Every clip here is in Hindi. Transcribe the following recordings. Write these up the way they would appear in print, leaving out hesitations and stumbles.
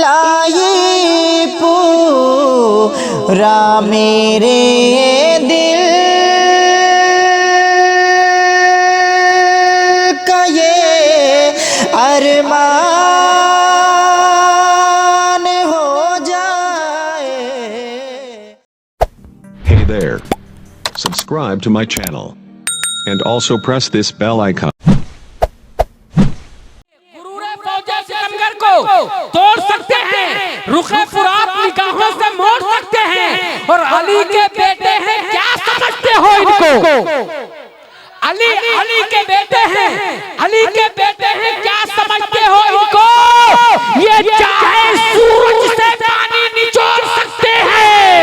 इलाही पूरा मेरे दिल का ये अरमान हो जाए। Hey there. Subscribe to my channel. And also press this bell icon. को तोड़ सकते हैं, रुखे फुरात निगाहों से मोड़ सकते हैं, और अली के बेटे हैं, क्या समझते हो इनको? अली के बेटे हैं, अली के बेटे हैं, क्या समझते हो इनको? ये चाहे सूरज से पानी निचोड़ सकते हैं।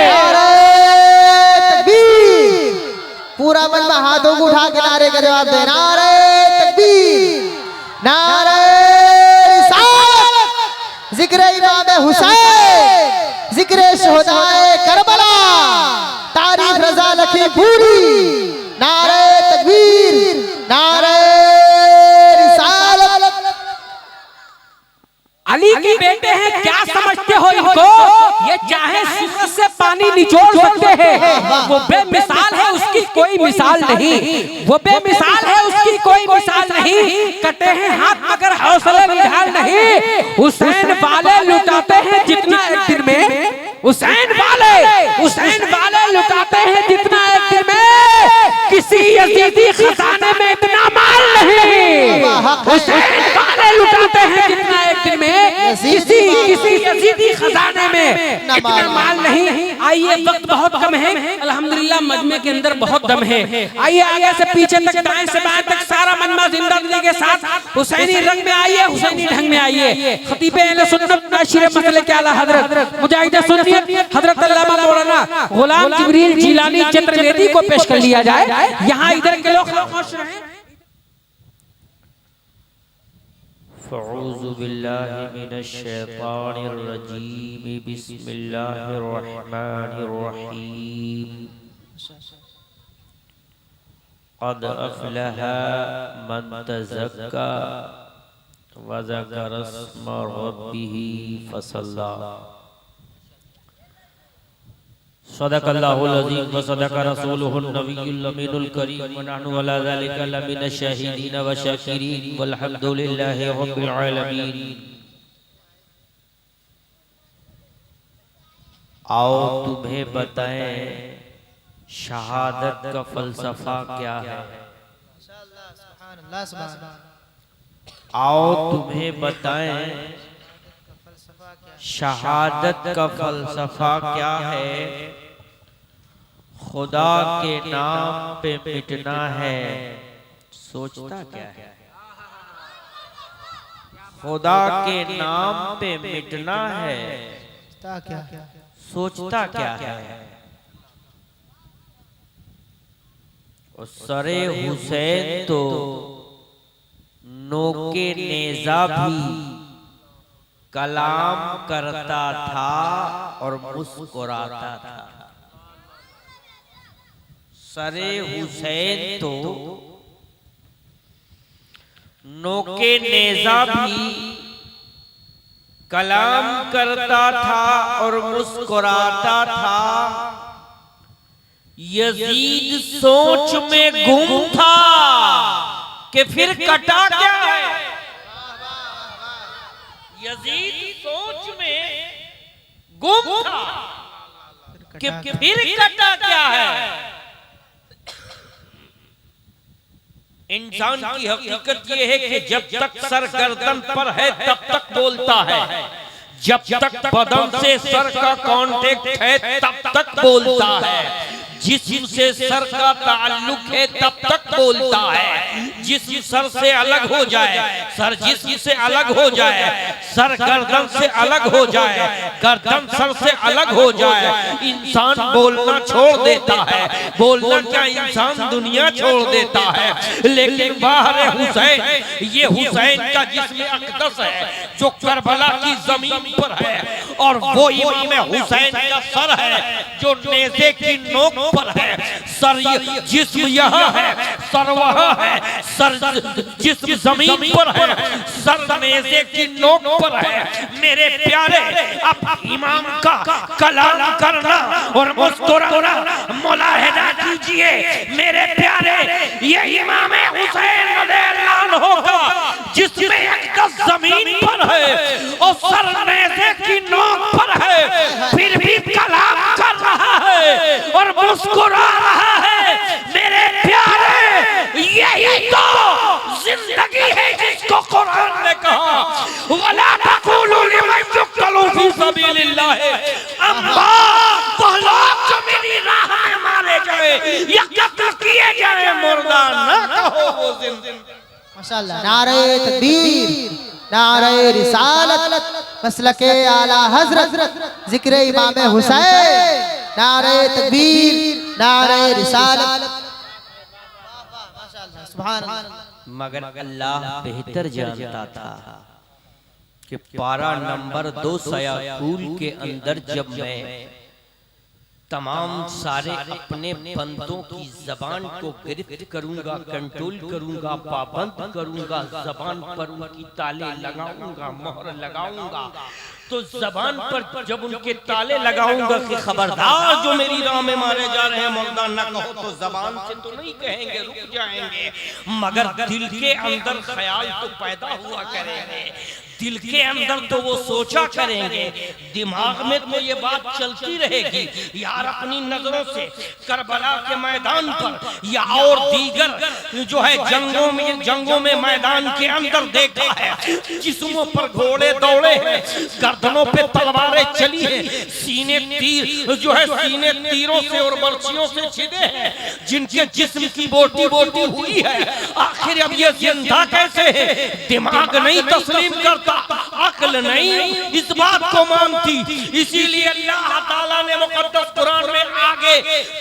पूरा मजमा हाथों को उठा के नारे का जवाब दे। नारे तकबीर, नारे जिक्र इमाम हुसैन, जिक्र शोहदाए करबला, तारीफ रजा लखीमपुरी। नारे तकबीर, नारे रिसालत। अली के बेटे हैं, क्या समझते हो इनको? ये चाहे सूरज से पानी निचोड़ सकते हैं। वो बेमिसाल है, उसकी कोई मिसाल नहीं। वो बेमिसाल है, उसकी कोई मिसाल नहीं। कटे हैं हाथ मगर हौसले में ढाल नहीं। हुसैन वाले लुटाते हैं जितना एक दिन में, हुसैन वाले लुटाते हैं जितना एक दिन में, किसी यजीदी खजाने में इतना माल नहीं। हुसैन वाले लुटाते हैं जितना एक दिन में, किसी यजीदी खजाने में इतना माल नहीं। आइए, वक्त बहुत कम है, अल्हम्दुलिल्लाह मजमे के अंदर बहुत दम है। आइए आगे से पीछे तक, दाएं से बाएं तक सारा मजमा जिंदगी के साथ हुसैनी रंग में आइए, हुसैनी ढंग में आइए। खतीब अहले सुन्नत नाशिर मसले के आला हजरत मुजाहिद सुन्नियत हजरत अल्लामा मौलाना गुलाम जिब्रील जिलानी चतुर्वेदी को पेश कर लिया जाए। यहाँ इधर के लोग खामोश रहें। फ़अऊज़ु बिल्लाहि मिनश शैतानिर रजीम, बिस्मिल्लाहिर रहमानिर रहीम। क़द अफ़लहा मन तज़क्का व ज़करा इस्म रब्बिही फ़सल्ला। सदक़ल्लाहुल अज़ीम व सदक़ रसूलुहुन नबियुल अमीनुल करीम व नहनु अला ज़ालिका लमिनश शाहिदीन व शाकिरीन वल्हम्दुलिल्लाहि रब्बिल आलमीन। आओ तुम्हें बताएं शहादत का फलसफा क्या है। आओ तुम्हें बताएं शहादत का फलसफा क्या है। खुदा के नाम पे मिटना है, सोचता क्या है। खुदा के नाम पे मिटना है, सोचता क्या है। और सरे हुसैन तो नोके नेज़ा भी कलाम करता था और मुस्कुराता था। सरे हुसैन तो नोके नेज़ा भी कलाम करता था और मुस्कुराता था। यजीद सोच में गुम था कि फिर कटा क्या है। यजीद सोच में गुम था कि फिर कटा क्या है। इंसान की हकीकत यह है कि जब तक सर गर्दन पर है तब तक बोलता है, जब तक बदन से सर का कांटेक्ट है तब तक बोलता है, जिस्म से सर का ताल्लुक है तब तक बोलता है। जिस्म सर से अलग हो जाए, सर जिस्म से अलग हो जाए, सर गर्दन से अलग हो जाए, गर्दन सर से अलग हो जाए, इंसान बोलना छोड़ देता है। बोलना क्या, इंसान दुनिया छोड़ देता है। लेकिन बाहर हुसैन, ये हुसैन का जिस्म अक़दस है जो करबला की जमीन पर है और वो इमाम हुसैन का सर है जो नेज़े की नोक पर है। सर जिस्म यहाँ है, सर वहाँ है, सर जिस्म जमीन पर है, सर नेज़े की नोक पर है। मेरे प्यारे अब इमाम का कलाम करना और मुस्कुराना मुलाहिदा कीजिए। मेरे प्यारे ये इमाम हुसैन रज़ियल्लाहु अन्हु का जिसमें एक जमीन पर है और सर नेज़े की नोक पर है, फिर भी कलाम कर रहा है और मुस्कुरा रहा है। मेरे प्यारे यही तो जिंदगी है जिसको कुरान ने कहा वला तक़ूलू लिमन युक़्तलू फी सबीलिल्लाह, अम्मा वो लोग जो मेरी राह में मारे जाए या कत्ल किए जाए मुर्दा ना कहो वो जिंदा। माशाअल्लाह, नारे तकबीर, नारे रिसालत, मसलके आला हजरत, जिक्र इमाम हुसैन, नारे तकबीर, नारे रिसालत। माशाअल्लाह, सुभान अल्लाह। मगर अल्लाह बेहतर जानता था कि पारा नंबर 2 सयाकुल के अंदर जब मैं तमाम सारे अपने बंदों की जबान को गिरफ्त करूंगा, कंट्रोल करूंगा, पाबंद करूंगा, जबान पर उनकी ताले लगाऊंगा, मोहर लगाऊंगा, तो जबान पर जब उनके ताले लगाऊंगा कि खबरदार जो मेरी राह में मारे जा रहे हैं मुर्दा न कहो, तो जबान से तो नहीं कहेंगे, रुक जाएंगे, मगर दिल के अंदर ख्याल तो पैदा हुआ करेंगे, दिल के अंदर तो वो सोचा करेंगे, दिमाग में तो ये बात चलती रहेगी, यार अपनी नजरों से करबला के मैदान पर या और दीगर जो है जंगों में मैदान के अंदर देखा है, जिस्मों पर घोड़े दौड़े हैं, गर्दनों पे तलवारें चली हैं, सीने तीर जो है सीने तीरों से और बर्छियों से छिदे हैं, जिनके जिस्म की बोटी बोटी हुई है, आखिर अब ये जिंदा कैसे है? दिमाग नहीं तस्लीम करता, अक्ल नहीं इस बात को मानती, इसीलिए अल्लाह ताला ने मुकद्दस कुरान में आगे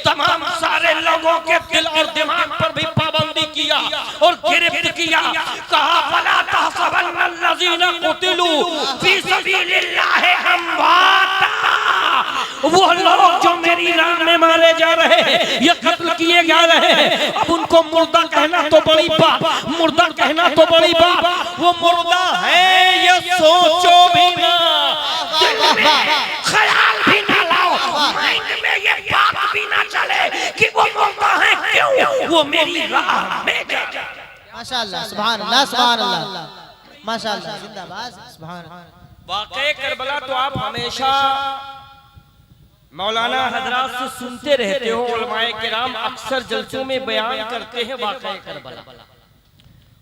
तमाम सारे लोगों के दिल और दिमाग पर भी पाबंदी किया और गिरफ्त किया, कहा फला तहसबन्नल्लज़ीना कुतिलू फी सबीलिल्लाहि अम्वाता, वो लोग जो मेरी राह में मारे जा रहे हैं, ये कत्ल किए जा रहे हैं, अब उनको मुर्दा कहना तो बड़ी बात, मुर्दा कहना तो बड़ी बात, वो मुर्दा है ये सोचो भी ना, ख्याल भी ना लाओ, माइंड में ये बात भी ना चले कि वो मुर्दा है, क्यों? वो मेरी राह में जा रहा है। माशाअल्लाह, सुभान अल्लाह, सुभान अल्लाह, माशाअल्लाह, जिंदाबाद, सुभान अल्लाह। वाक़े करबला तो आप हमेशा मौलाना हजरात से सुनते रहते हो, उलमाए किराम अक्सर जलसों में बयान करते हैं वाक़े करबला।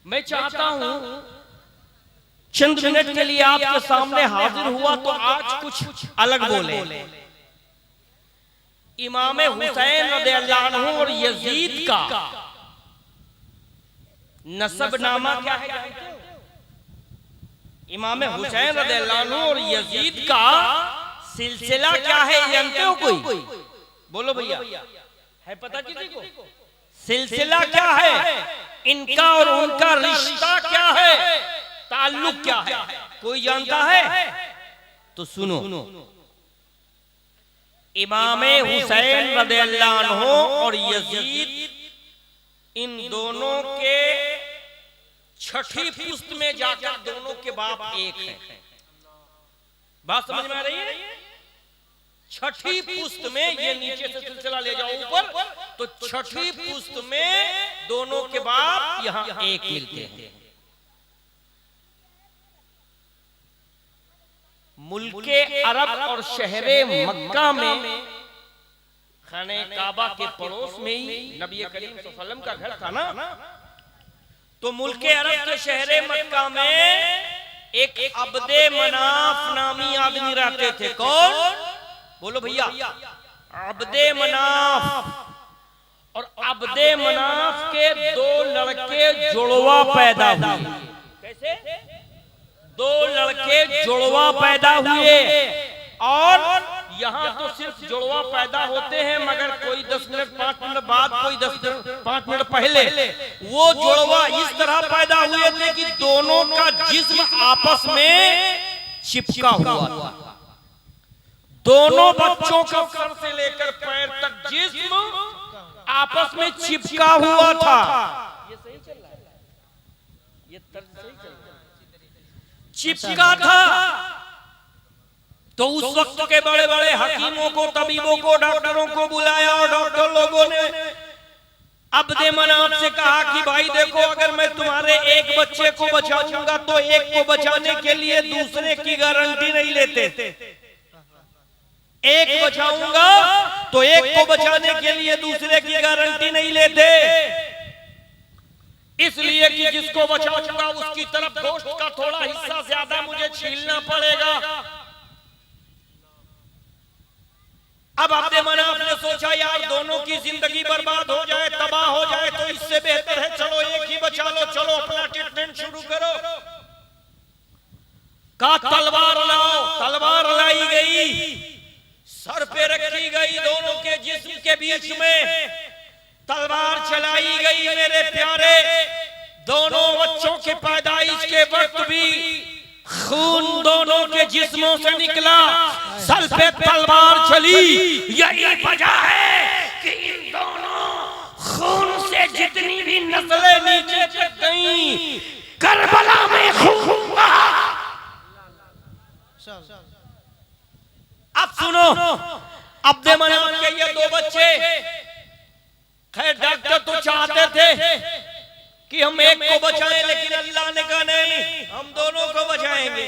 मैं चाहता हूँ चंद मिनट के लिए आपके सामने हाजिर हुआ तो आज कुछ अलग बोले। इमाम हुसैन रज़ियल्लाहु अन्हु और यजीद का नसबनामा क्या है? इमाम हुसैन रज़ियल्लाहु अन्हु और यजीद का सिलसिला क्या है जानते हो कोई? बोलो भैया, है पता किसी को? सिलसिला क्या है इनका और उनका रिश्ता क्या है, ताल्लुक क्या है, कोई जानता है? तो सुनो, इमाम हुसैन रज़ियल्लाहु अन्हु और यजीद इन दोनों के छठी पुश्त में जाकर दोनों के बाप एक हैं। बात समझ में आ रही है? छठी पुश्त में, ये नीचे से सिलसिला ले जाओ ऊपर, तो छठी पुश्त में दोनों के बाप यहाँ एक मिलते हैं। मुल्के अरब और शहरे मक्का में खाने काबा के पड़ोस में ही नबी करीम सल्लल्लाहु अलैहि वसल्लम का घर था ना, तो मुल्के अरब के शहरे मक्का में एक अब्दे मनाफ नामी आदमी रहते थे। कौन? बोलो भैया, अब्दे मनाफ। और अब्दे मनाफ के 2 लड़के जुड़वा पैदा हुए। कैसे? 2 लड़के जुड़वा पैदा हुए, और यहाँ तो सिर्फ जुड़वा पैदा होते हैं, मगर कोई 10 मिनट 5 मिनट बाद, कोई 5 मिनट पहले वो जुड़वा इस तरह पैदा हुए थे कि दोनों का जिस्म आपस में चिपका हुआ था। दोनों बच्चों का सर से लेकर पैर तक जिस्म आपस में चिपका हुआ था। ये सही चल रहा है, ये तर्ज सही चल रहा है, चिपका था। तो उस वक्त के बड़े बड़े हकीमों को, तबीबों को, डॉक्टरों को बुलाया और डॉक्टर लोगों ने अब्दे मनाफ से कहा कि भाई देखो, अगर मैं तुम्हारे एक बच्चे को बचाऊंगा तो एक को बचाने के लिए दूसरे की गारंटी नहीं लेते। एक बचाऊंगा तो एक को बचाने के लिए दूसरे की गारंटी नहीं लेते, इसलिए कि जिसको बचाऊंगा उसकी तरफ गोश्त का थोड़ा हिस्सा ज्यादा मुझे छीलना पड़ेगा। अब अब्दे मनाफ ने सोचा यार दोनों की जिंदगी बर्बाद हो जाए, तबाह हो जाए, तो इससे बेहतर है चलो एक ही बचा लो, चलो अपना ट्रीटमेंट शुरू करो। का तलवार लाओ, तलवार लाई गई, सर पे रखी गई, दोनों के जिस्म के बीच में तलवार चलाई गई। मेरे प्यारे, दोनों बच्चों के पैदाइश के वक्त भी खून दोनों के जिस्मों से निकला, सर पे तलवार चली। यही वजह है कि इन दोनों खून से जितनी भी नस्लें नीचे तक गईं, करबला में खून बहा। अब सुनो, अब्दे मनाफ के ये दो बच्चे, खैर डॉक्टर तो चाहते थे कि हम एक को बचाएं, लेकिन अल्लाह ने कहा नहीं, हम दोनों को बचाएंगे।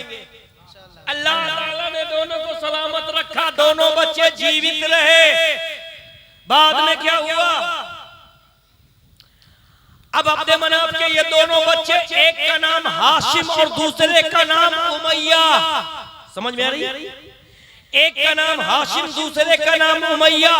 अल्लाह ताला ने दोनों को सलामत रखा, दोनों बच्चे जीवित रहे। बाद में क्या हुआ? अब अब्दे मनाफ के ये दोनों बच्चे, एक का नाम हाशिम और दूसरे का नाम उमैया, समझ में आ रही? एक का नाम हाशिम, दूसरे का नाम उमैया।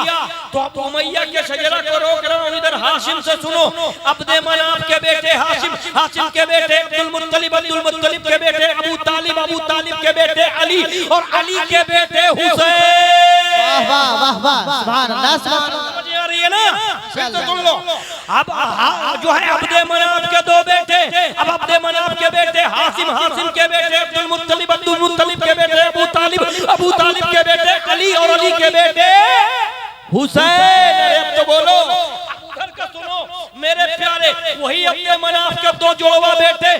तो अब उमैया के शजरा को रोक रहा हूं, इधर हाशिम से सुनो। अब्दे मनाफ के बेटे हाशिम, हाशिम के बेटे अब्दुल मुत्तलिब, अब्दुल मुत्तलिब के बेटे अबू तालिब, अबू तालिब के बेटे अली, और अली के बेटे हुसैन। वाह वाह वाह, सुभान अल्लाह, सुभान अल्लाह। समझ आ रही है ना? फिर तो सुन लो। अब जो है अब्दे मनाफ के दो बेटे, अब अब्दे मनाफ के बेटे हाशिम, हाशिम के बेटे अब्दुल मुत्तलिब, अब्दुल मुत्तलिब के बेटे अबू तालिब, अबू तालिब के बेटे अली, और अली के बेटे हुसैन। अब तो बोलो, उधर का सुनो मेरे प्यारे, वही अब्दे मनाफ के दो जोड़वा बेटे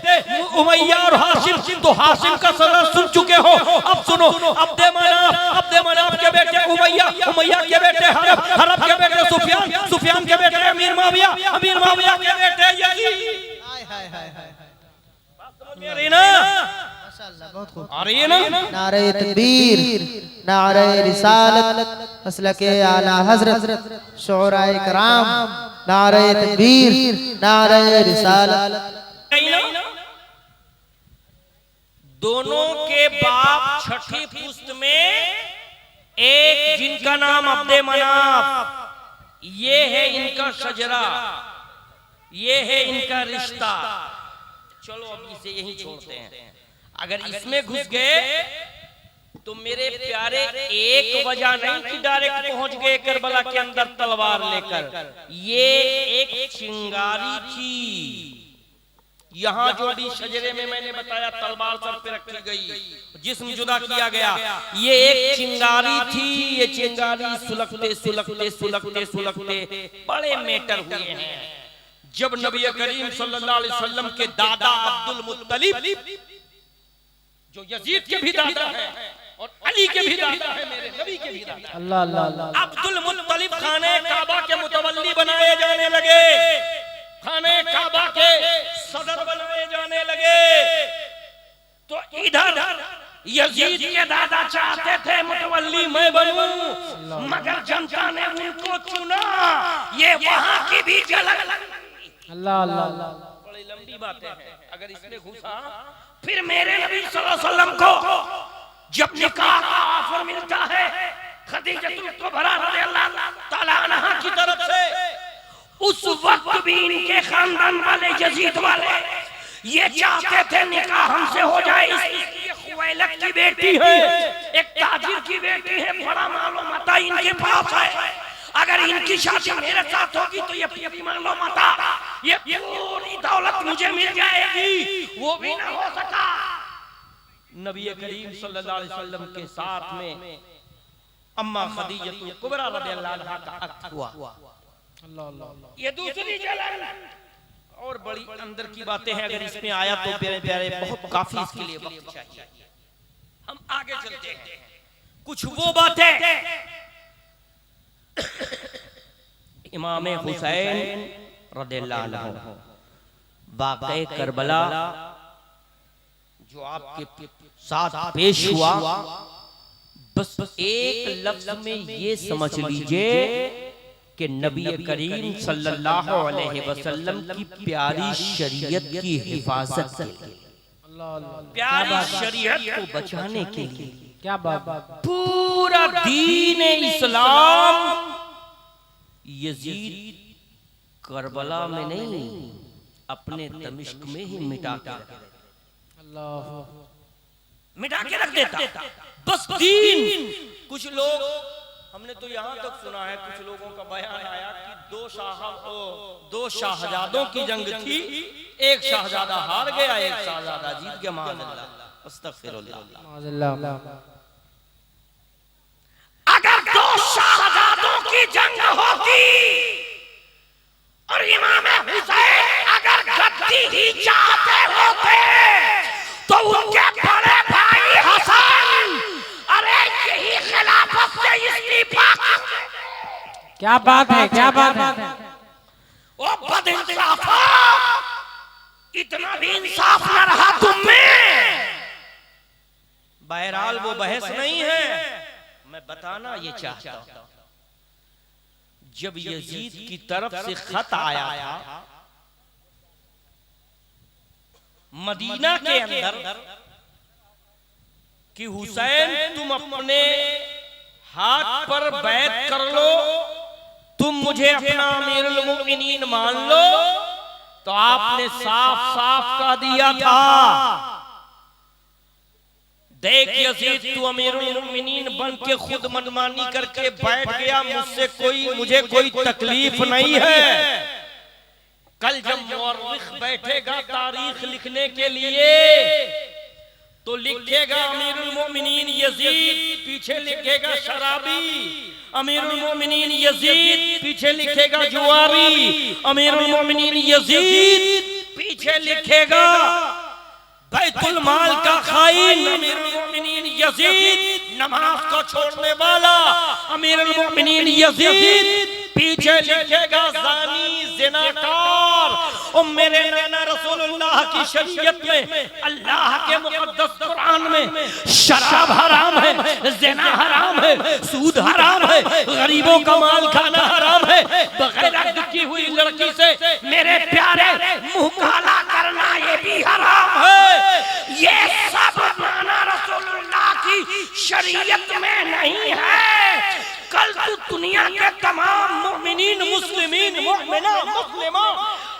उमैया और हाशिम। तो हाशिम का सदर सुन चुके हो, अब सुनो अब्दे मनाफ के बेटे उमैया, उमैया के बेटे हरब, हरब के बेटे सुफियान, सुफियान के बेटे अमीर माविया, अमीर माविया के बेटे यजीद। हाय हाय हाय हाय, समझ में आ रही ना? माशाअल्लाह, बहुत खूब। आ रही है ना? नारे तकबीर, नारे रिसालत, मसलके आला हजरत, शुअराए कराम, नारे तकबीर, नारे रिसालत। दोनों के बाप छठी पुश्त में एक, जिनका नाम अब्दे मनाफ, ये है इनका शजरा, ये है इनका रिश्ता। चलो अब इसे यहीं छोड़ते हैं। अगर इसमें घुस गए तो मेरे प्यारे, एक वजह नहीं कि डायरेक्ट पहुंच गए करबला के अंदर तलवार लेकर, ये एक चिंगारी थी। यहाँ जो अभी शजरे में मैंने बताया तलवार सर पे रखी गई, जिस्म जुदा किया गया, ये एक चिंगारी थी। ये चिंगारी सुलगते सुलगते सुलगते सुलगते बड़े मेटर हुए हैं। जब नबी करीम सल्लल्लाहु अलैहि वसल्लम के दादा अब्दुल मुत्तलिब, जो यजीद के भी दादा है और अली के भी दादा है, मेरे नबी के भी दादा, अल्लाह अल्लाह, अब्दुल मुत्तलिब खाने काबा के मुतवल्ली बनाए जाने लगे, खाने काबा के सदर बनाए जाने लगे। तो इधर यजीद के दादा चाहते थे मुतवल्ली मैं बनूं, मगर जनता ने उनको चुना। ये वहां की भी झलक। अल्लाह अल्लाह, बड़ी लंबी बातें हैं, अगर इसमें घुसा फिर मेरे नबी सल्लल्लाहु अलैहि वसल्लम को जब निकाह का ऑफर मिलता है खदीजतुल कुबरा रज़ियल्लाहु ताला अन्हा की तरफ से, उस वक्त भी इनके खानदान वाले यजीद वाले ये चाहते थे निकाह हमसे हो जाए। ये खुवैलद की बेटी है, एक ताजिर की बेटी है, बड़ा मालो मता इनके पास है। अगर इनकी शादी मेरे साथ होगी तो ये पूरी मालो मता, ये पूरी दौलत मुझे मिल जाएगी। वो भी ना हो सका। नबी करीम सल्लल्लाहु अलैहि वसल्लम के साथ में अम्मा खदीजतुल कुबरा रज़ियल्लाहु अन्हा का अक्त हुआ। ये दूसरी जलन और बड़ी अंदर की बातें हैं, अगर इसमें आया तो प्यारे प्यारे बहुत काफी इसके लिए वक्त चाहिए। हम आगे चलते हैं। कुछ वो बातें इमाम हुसैन रज़ियल्लाहु अन्हु वाक़े करबला जो आपके साथ पेश हुआ, बस एक लफ्ज में ये समझ लीजिए कि नबी करीम सल्लल्लाहु अलैहि वसल्लम की प्यारी शरीयत की हिफाजत के लिए, प्यारी शरीयत को बचाने के लिए क्या बात, पूरा दीन इस्लाम यजीद करबला में नहीं अपने दमिश्क में ही मिटा के रख देता। बस दीन। कुछ लोग, हमने तो यहाँ तक सुना है, कुछ लोगों का बयान आया कि दो शाहजादों की जंग थी, एक शाहजादा हार गया, एक शाहजादा जीत गया। माज़अल्लाह, अस्तग़फिरुल्लाह। अगर दो शाहजादों की जंग होती और इमाम हुसैन अगर गद्दी ही चाहते होते तो उनके बड़े भाई हसन, अरे यही खिलाफत से इस्तीफा। क्या बात है, क्या बात है। ओ बदइंसाफा, इतना भी इंसाफ न रहा तुम में। बहरहाल वो बहस नहीं है, मैं बताना ये चाहता हूं। जब यजीद की तरफ से खत आया था मदीना के अंदर कि हुसैन तुम अपने हाथ पर बैत कर लो, तुम मुझे अपना अमीरुल मोमिनीन मान लो, तो आपने साफ साफ कह दिया था, देख यजीद तू अमीरुल मोमिनीन बन के खुद मनमानी करके बैठ गया, मुझे कोई तकलीफ नहीं है। कल जब मुअर्रिख बैठेगा तारीख लिखने के लिए तो लिखेगा अमीरुल मोमिनीन यजीद, पीछे लिखेगा शराबी, अमीरुल मोमिनीन यजीद, पीछे लिखेगा जुआरी, अमीरुल मोमिनीन यजीद, पीछे लिखेगा बैतुल माल का खाइन, अमीरुल मोमिनीन यजीद, नमाज को छोड़ने वाला, अमीरुल मोमिनीन यजीद, पीछे लिखेगा ज़ानी ज़िनाकार। और मेरे नाना रसूलुल्लाह की शरीयत में, अल्लाह के मुक़द्दस कुरान में शराब हराम है, ज़िना हराम है, सूद हराम है, गरीबों का माल खाना हराम है, बगैर अक़्ल की हुई लड़की से मेरे प्यारे मुंह काला करना ये भी हराम है। ये सब नाना रसूलुल्लाह की शरीयत में नहीं है। कल तू दुनिया के तमाम मुमिनीन, मुस्लिमीन, मुमिना, मुस्लिमा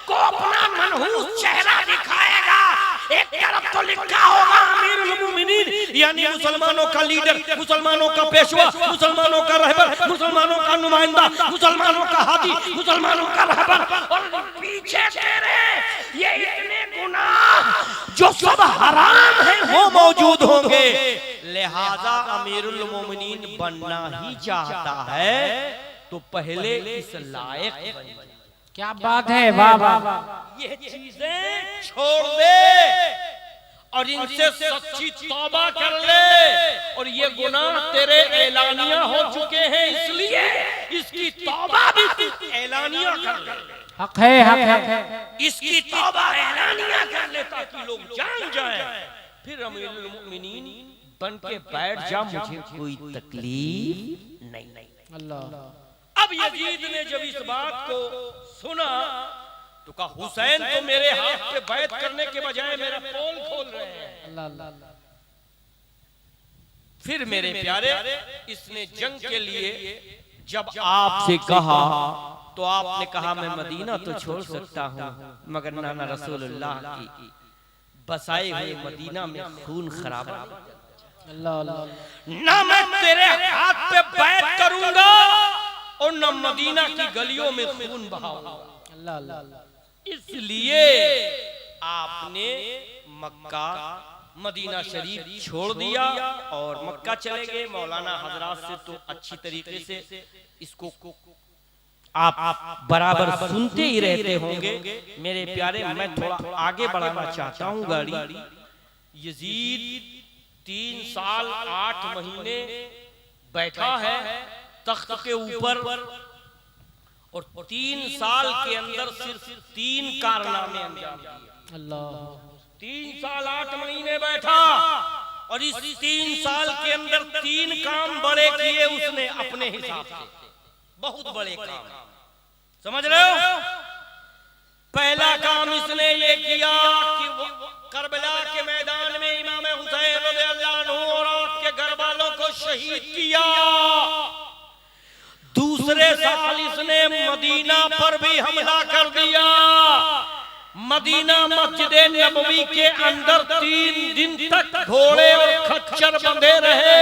को अपना मनहूस चेहरा दिखाएगा। एक तरफ तो लिखा होगा अमीरुल मोमिनीन, यानी मुसलमानों का लीडर, मुसलमानों का पेशवा, मुसलमानों का रहबर, मुसलमानों का नुमाइंदा, मुसलमानों का हादी, मुसलमानों का रहबर, और पीछे तेरे ये इतने गुनाह जो सब हराम है वो मौजूद होंगे। लिहाजा अमीरुल मोमिनीन बनना ही चाहता है तो पहले इस लायक बन। क्या बात है, वाह वाह। ये चीजें छोड़ दे और इनसे सच्ची तौबा कर ले। और ये गुनाह तेरे एलानिया हो चुके हैं, इसलिए इसकी तौबा भी एलानिया कर ले। हक है, हक है। इसकी तौबा एलानिया कर ले ताकि लोग जान जाएं। फिर अमीरुल मोमिनीन बन के बैठ जा, मुझे कोई तकलीफ नहीं। अल्लाह। अब यजीद ने जब इस बात को सुना तो कहा हुसैन तो मेरे हाथ पे बैत करने के बजाय मेरा पोल खोल रहे हैं। अल्लाह। फिर मेरे प्यारे, इसने जंग के लिए जब आपसे कहा तो आपने कहा मैं मदीना तो छोड़ सकता हूँ, मगर नाना रसूलुल्लाह की बसाए हुए मदीना में खून खराबा, ना मैं तेरे हाथ पे बैत करूंगा और न मदीना की गलियों में खून बहाऊंगा। इसलिए आपने मक्का मदीना शरीफ छोड़ दिया और मक्का चले गए। मौलाना हजरात से तो अच्छी तरीके से इसको आप बराबर सुनते ही रहते होंगे मेरे प्यारे। मैं थोड़ा आगे बढ़ाना चाहता हूँ गाड़ी। यजीद 3 साल 8 महीने बैठा है तख्त के ऊपर और 3 साल के अंदर सिर्फ 3 कारनामे अंजाम दिए। अल्लाह 3 साल 8 महीने बैठा और इस 3 साल के अंदर 3 काम बड़े किए उसने अपने हिसाब से, बहुत बड़े काम, समझ रहे हो। पहला काम इसने ये किया कि करबला के मैदान में इमाम हुसैन रज़ियल्लाहु अन्हु और आपके घर वालों को शहीद किया। दूसरे साल इसने मदीना पर भी हमला कर दिया। मदीना मस्जिद नबवी के अंदर 3 दिन तक घोड़े और खच्चर बंधे रहे।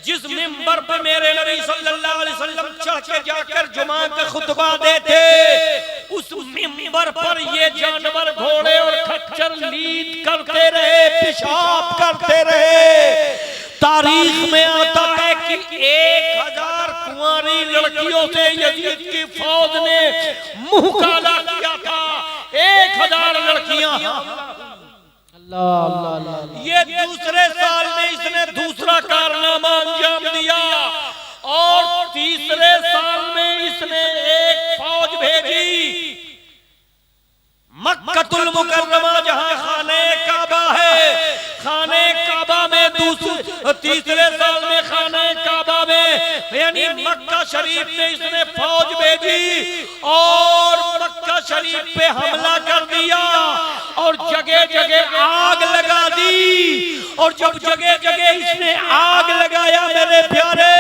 जिस मिंबर पर मेरे नबी सल्लल्लाहु अलैहि वसल्लम चढ़ के जाकर जुमा का खुतबा देते, उस मिंबर पर ये जानवर घोड़े और खच्चर लीद करते रहे, पेशाब करते रहे। तारीख में आता है कि 1000 कुंवारी लड़कियों से यजीद की फौज ने मुंह काला किया था। 1000 लड़कियां। अल्लाह ये दूसरे साल में इसने दूसरा कारनामा अंजाम दिया और तीसरे साल में इसने एक फौज भेजी मक्कतुल मुकर्रमा, जहां खाने काबा है। खाने काबा में तीसरे साल में खाने काबा में यानी मक्का शरीफ में इसने फौज भेजी और मक्का शरीफ पे हमला कर दिया और जगह जगह आग लगा दी। और जब जगह जगह इसने आग लगाया मेरे प्यारे,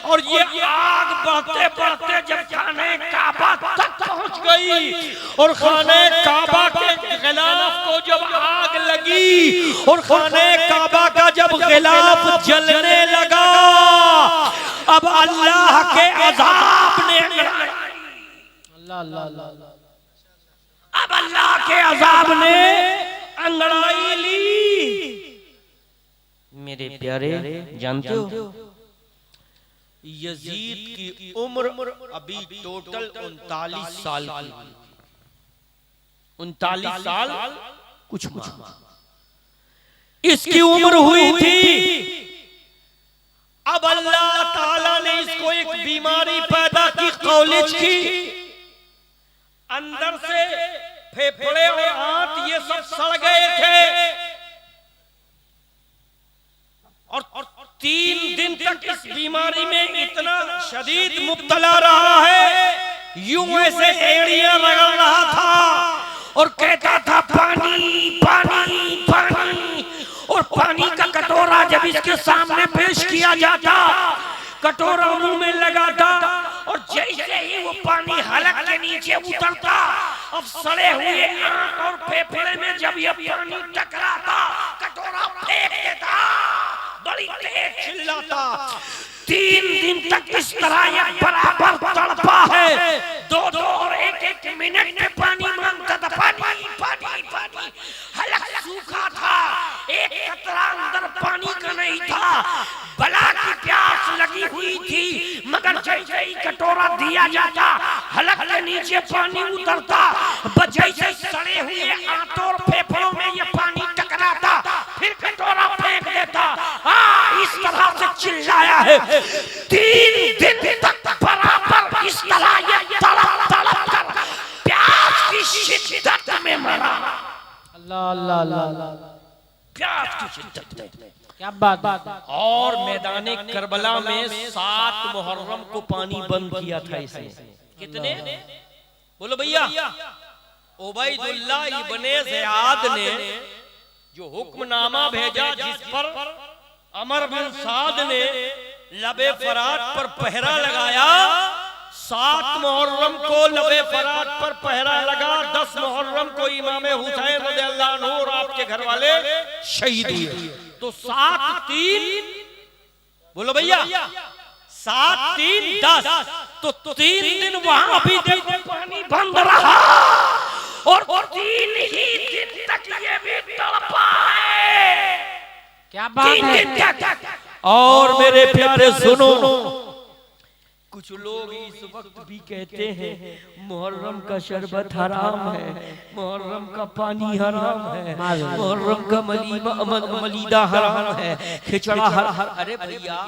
और ये आग बढ़ते बढ़ते जब खाने काबा तक पहुंच गई और खाने काबा के गिलाफ को जब आग लगी और खाने काबा का जब गिलाफ जलने लगा, अब अल्लाह के अजाब ने अब अल्लाह के अजाब ने अंगड़ाई ली। मेरे प्यारे जानते हो यजीद की उम्र अभी टोटल 39 साल की, 39 साल कुछ इसकी उम्र हुई थी। अब अल्लाह ताला ने इसको एक बीमारी पैदा की, कॉलेज की। अंदर से फेफड़े और आंत ये सब सड़ गए थे और 3 दिन तक इस बीमारी में इतना शदीद मुब्तला रहा है। यूं ऐसे एड़ियां रगड़ रहा था और कहता था पानी पानी पानी। और पानी का कटोरा जब इसके सामने पेश किया जाता, कटोरा मुंह में लगाता और जैसे ही वो पानी हलक के नीचे उतरता, अब सड़े हुए आंत और फेफड़े में जब ये पानी टकराता, कटोरा फेंक देता, बड़ी तेज चिल्लाता। 3 दिन तक इस तरह ये बराबर तड़पा है। 2-2 और 1-1 मिनट में पानी मांगता था, पानी पानी पानी। हलक सूखा था, एक कतरा अंदर पानी का नहीं था। बला की प्यास लगी हुई थी, मगर जैसे ही कटोरा दिया जाता, हलक के नीचे पानी उतरता, जैसे सड़े हुए आंतों और फेफड़ों में ये पानी टकराता, फिर कटोरा फेंक देता। इस तरह से चिल्लाया है 3 दिन तक बराबर इस तरह ये तड़प तड़प कर प्यास की शिद्दत में मरा। अल्लाह अल्लाह अल्लाह, प्यास की शिद्दत में। क्या बात। और मैदाने करबला में 7 मुहर्रम को पानी बंद किया था इसने। कितने बोलो भैया? उबैदुल्लाह इब्ने ज़ियाद ने जो हुक्मनामा भेजा, जिस पर अमर बिन साद ने लबे फरात पर पहरा लगाया, 7 मुहर्रम को लबे फरात पर पहरा लगा, 10 मुहर्रम को इमाम हुसैन रज़ियल्लाहु अन्हु और आपके घर वाले शहीद हुए। तो 7-3 बोलो भैया, 7-3 10। तो 3 दिन वहां भी देखो पानी बंद रहा और 3 ही दिन तक ये भी तड़पा है। क्या बात 3 है। दिन तक। और मेरे प्यारे सुनो, कुछ लोग इस वक्त भी कहते हैं मुहर्रम का शरबत हराम है, मुहर्रम का पानी हराम है, मुहर्रम का मलीदा हराम है, खिचड़ा हराम। अरे भैया,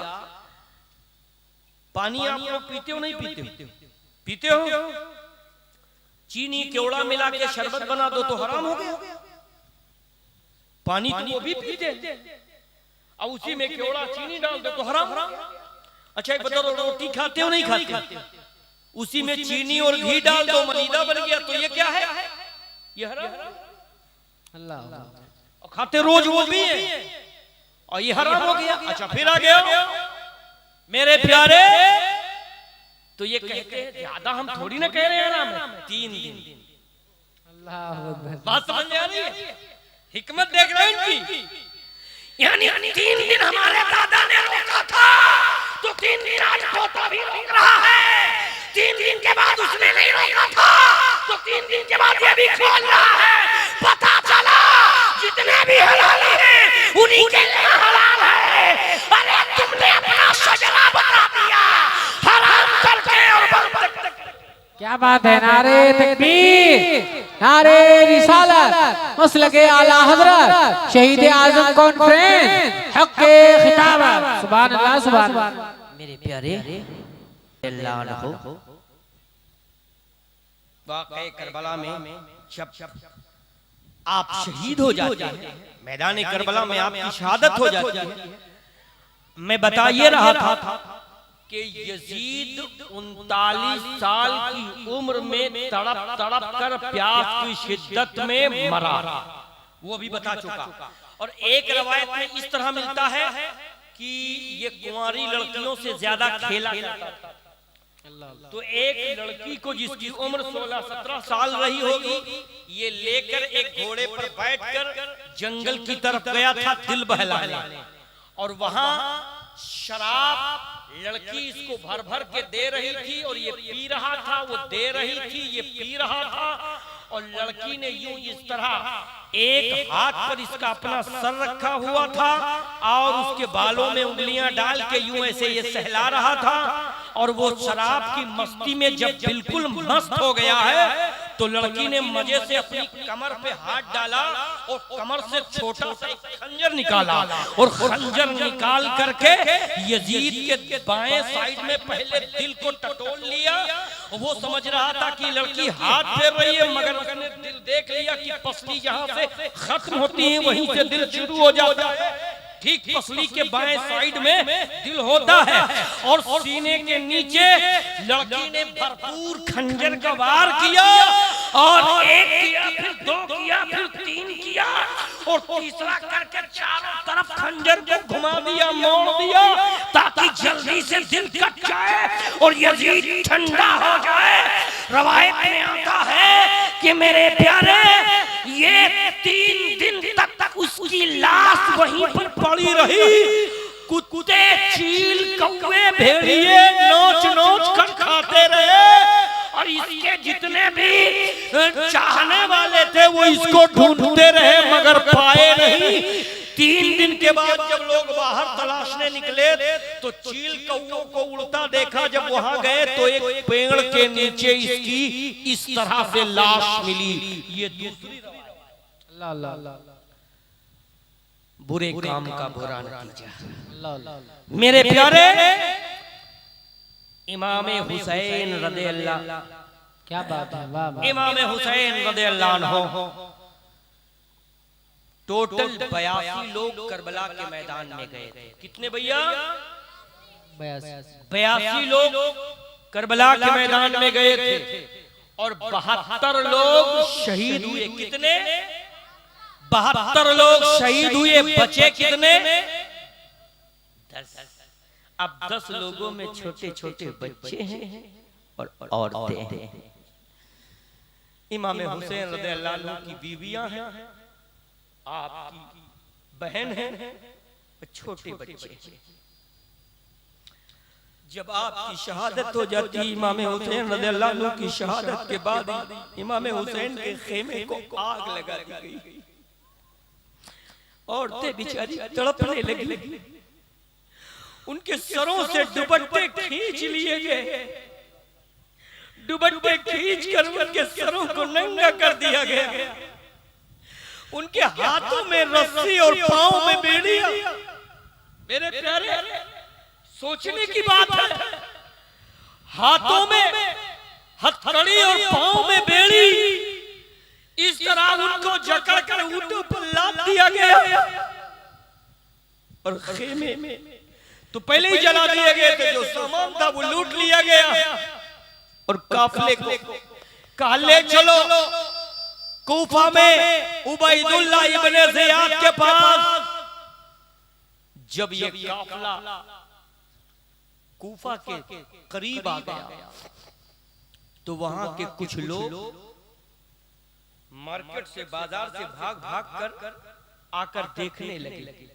पानी आप लोग पीते हो नहीं पीते? पीते हो? चीनी केवड़ा मिला के शरबत बना दो तो हराम हो गया। पानी तो वो भी पीते और उसी में केवड़ा चीनी डाल दो तो हराम। अच्छा एक बताओ, रोटी खाते हो नहीं खाते? उसी में चीनी और घी डाल दो, मलीदा बन गया, तो ये क्या है? ये हराम। अल्लाह। और खाते रोज वो भी है और ये हराम हो गया। अच्छा फिर आ गया मेरे प्यारे, तो ये कहते हैं ज्यादा हम थोड़ी ना कह रहे हैं हराम है, 3 दिन। अल्लाह बात समझ में आ रही है? हिकमत देख रहे हैं इनकी। यानी 3 दिन हमारे दादा ने रोका था, तो 3 दिन आज पोता भी रोक रहा है। 3 दिन के बाद उसने नहीं रोका था, तो 3 दिन के बाद ये भी खोल रहा है। पता चला जितने भी हलाल हैं उन्हीं के लिए हलाल है। अरे तुमने अपना शजरा बता दिया हराम करके और क्या बात है। नारे तकबीर, नारे रिसालत, मसलके आला हजरत शहीद आजम कॉन्फ्रेंस हक के खिताब। सुभान अल्लाह, सुभान अल्लाह। मेरे प्यारे अल्लाह हो, वाक़े करबला में जब आप शहीद हो जाते हैं, मैदान करबला में आपकी शहादत हो जाती है। मैं बता ये रहा था कि यजीद 39 साल की उम्र में तड़प तड़प कर प्यास की शिद्दत में मरा, वो भी बता चुका। और एक रवायत में इस तरह मिलता है कि ये कुंवारी लड़कियों से ज्यादा खेला करता था। तो एक लड़की को जिसकी उम्र 16-17 साल रही होगी, ये लेकर एक घोड़े पर बैठकर जंगल की तरफ गया था दिल बहलाने। और वहां शराब लड़की इसको भर भर के दे रही थी और ये पी रहा था, वो दे रही थी, ये पी रहा था। और लड़की ने यूं इस तरह एक हाथ पर इसका अपना सर रखा हुआ था और उसके बालों में उंगलियां डाल के यूं ऐसे ये सहला रहा था। और वो शराब की मस्ती में जब बिल्कुल मस्त हो गया है, तो लड़की ने मजे से अपनी कमर पे हाथ डाला और कमर से छोटा सा एक खंजर निकाला और खंजर निकाल करके यजीद के बाएं साइड में पहले दिल को टटोल लिया। वो समझ रहा था कि लड़की हाथ फेर रही है, मगर उसने दिल देख लिया कि पसली जहां से खत्म होती है वहीं से दिल शुरू हो जाता है। ठीक पसली के बाएं साइड में दिल होता है और सीने के नीचे लड़की ने भरपूर खंजर का वार किया और 1 किया, फिर 2 किया, फिर 3 किया और तीसरा करके चारों तरफ खंजर को घुमा दिया, मोड़ दिया, ताकि जल्दी से दिल कट जाए और यजीद ठंडा हो जाए। रवायत में आता है कि मेरे प्यारे ये 3 दिन तक उसकी लाश वहीं पर पड़ी रही। कुत्ते, चील, कौवे, भेड़िए नोच नोच कर खाते रहे और इसके जितने भी चाहने वाले थे वो इसको ढूंढते रहे मगर पाए नहीं। 3 दिन के बाद जब लोग बाहर तलाशने निकले तो चील कौवों को उड़ता देखा। जब वहां गए तो एक पेड़ के नीचे इसकी इस तरह से लाश मिली। ये दूसरी बुरे काम का बुरा नतीजा। मेरे प्यारे इमाम हुसैन रज़ियल्लाहु, क्या बात है। वाह वाह। इमाम हुसैन रज़ियल्लाहु अन्हु टोटल 82 लोग करबला के मैदान में गए थे। कितने भैया? 82 लोग करबला के मैदान में गए थे और 72 लोग शहीद हुए। कितने? 72 लोग शहीद हुए। बचे कितने? 10। अब 10 लोगों में छोटे छोटे बच्चे हैं और औरतें हैं। इमाम हुसैन रज़ियल्लाहु अन्हु की बीवियां हैं, आपकी बहन है, छोटे बच्चे हैं। जब आपकी शहादत हो जाती है, इमाम हुसैन रज़ियल्लाहु अन्हु की शहादत के बाद इमाम हुसैन के खेमे को आग लगा दी गई। औरतें बेचारी तड़पने लगी। उनके सरों से दुपट्टे खींच लिए गए, दुपट्टे खींच कर उनके सरों को नंगा कर दिया गया। उनके हाथों में रस्सी और पांव में बेड़ियां। मेरे प्यारे, सोचने की बात है, हाथों में हथकड़ी और पांव में बेड़ी, इस तरह उनको जकड़ कर ऊंटों पर लाद दिया गया। और खेमे तो पहले ही जला दिए गए थे, जो सामान था वो लूट लिया गया। और काफिले को कहा ले चलो कूफा में उबैदुल्लाह इब्ने ज़ियाद के पास। जब ये काफिला कूफा के करीब आ गया तो वहां के कुछ लोग मार्केट से, बाजार से भाग भाग कर आकर देखने लगे।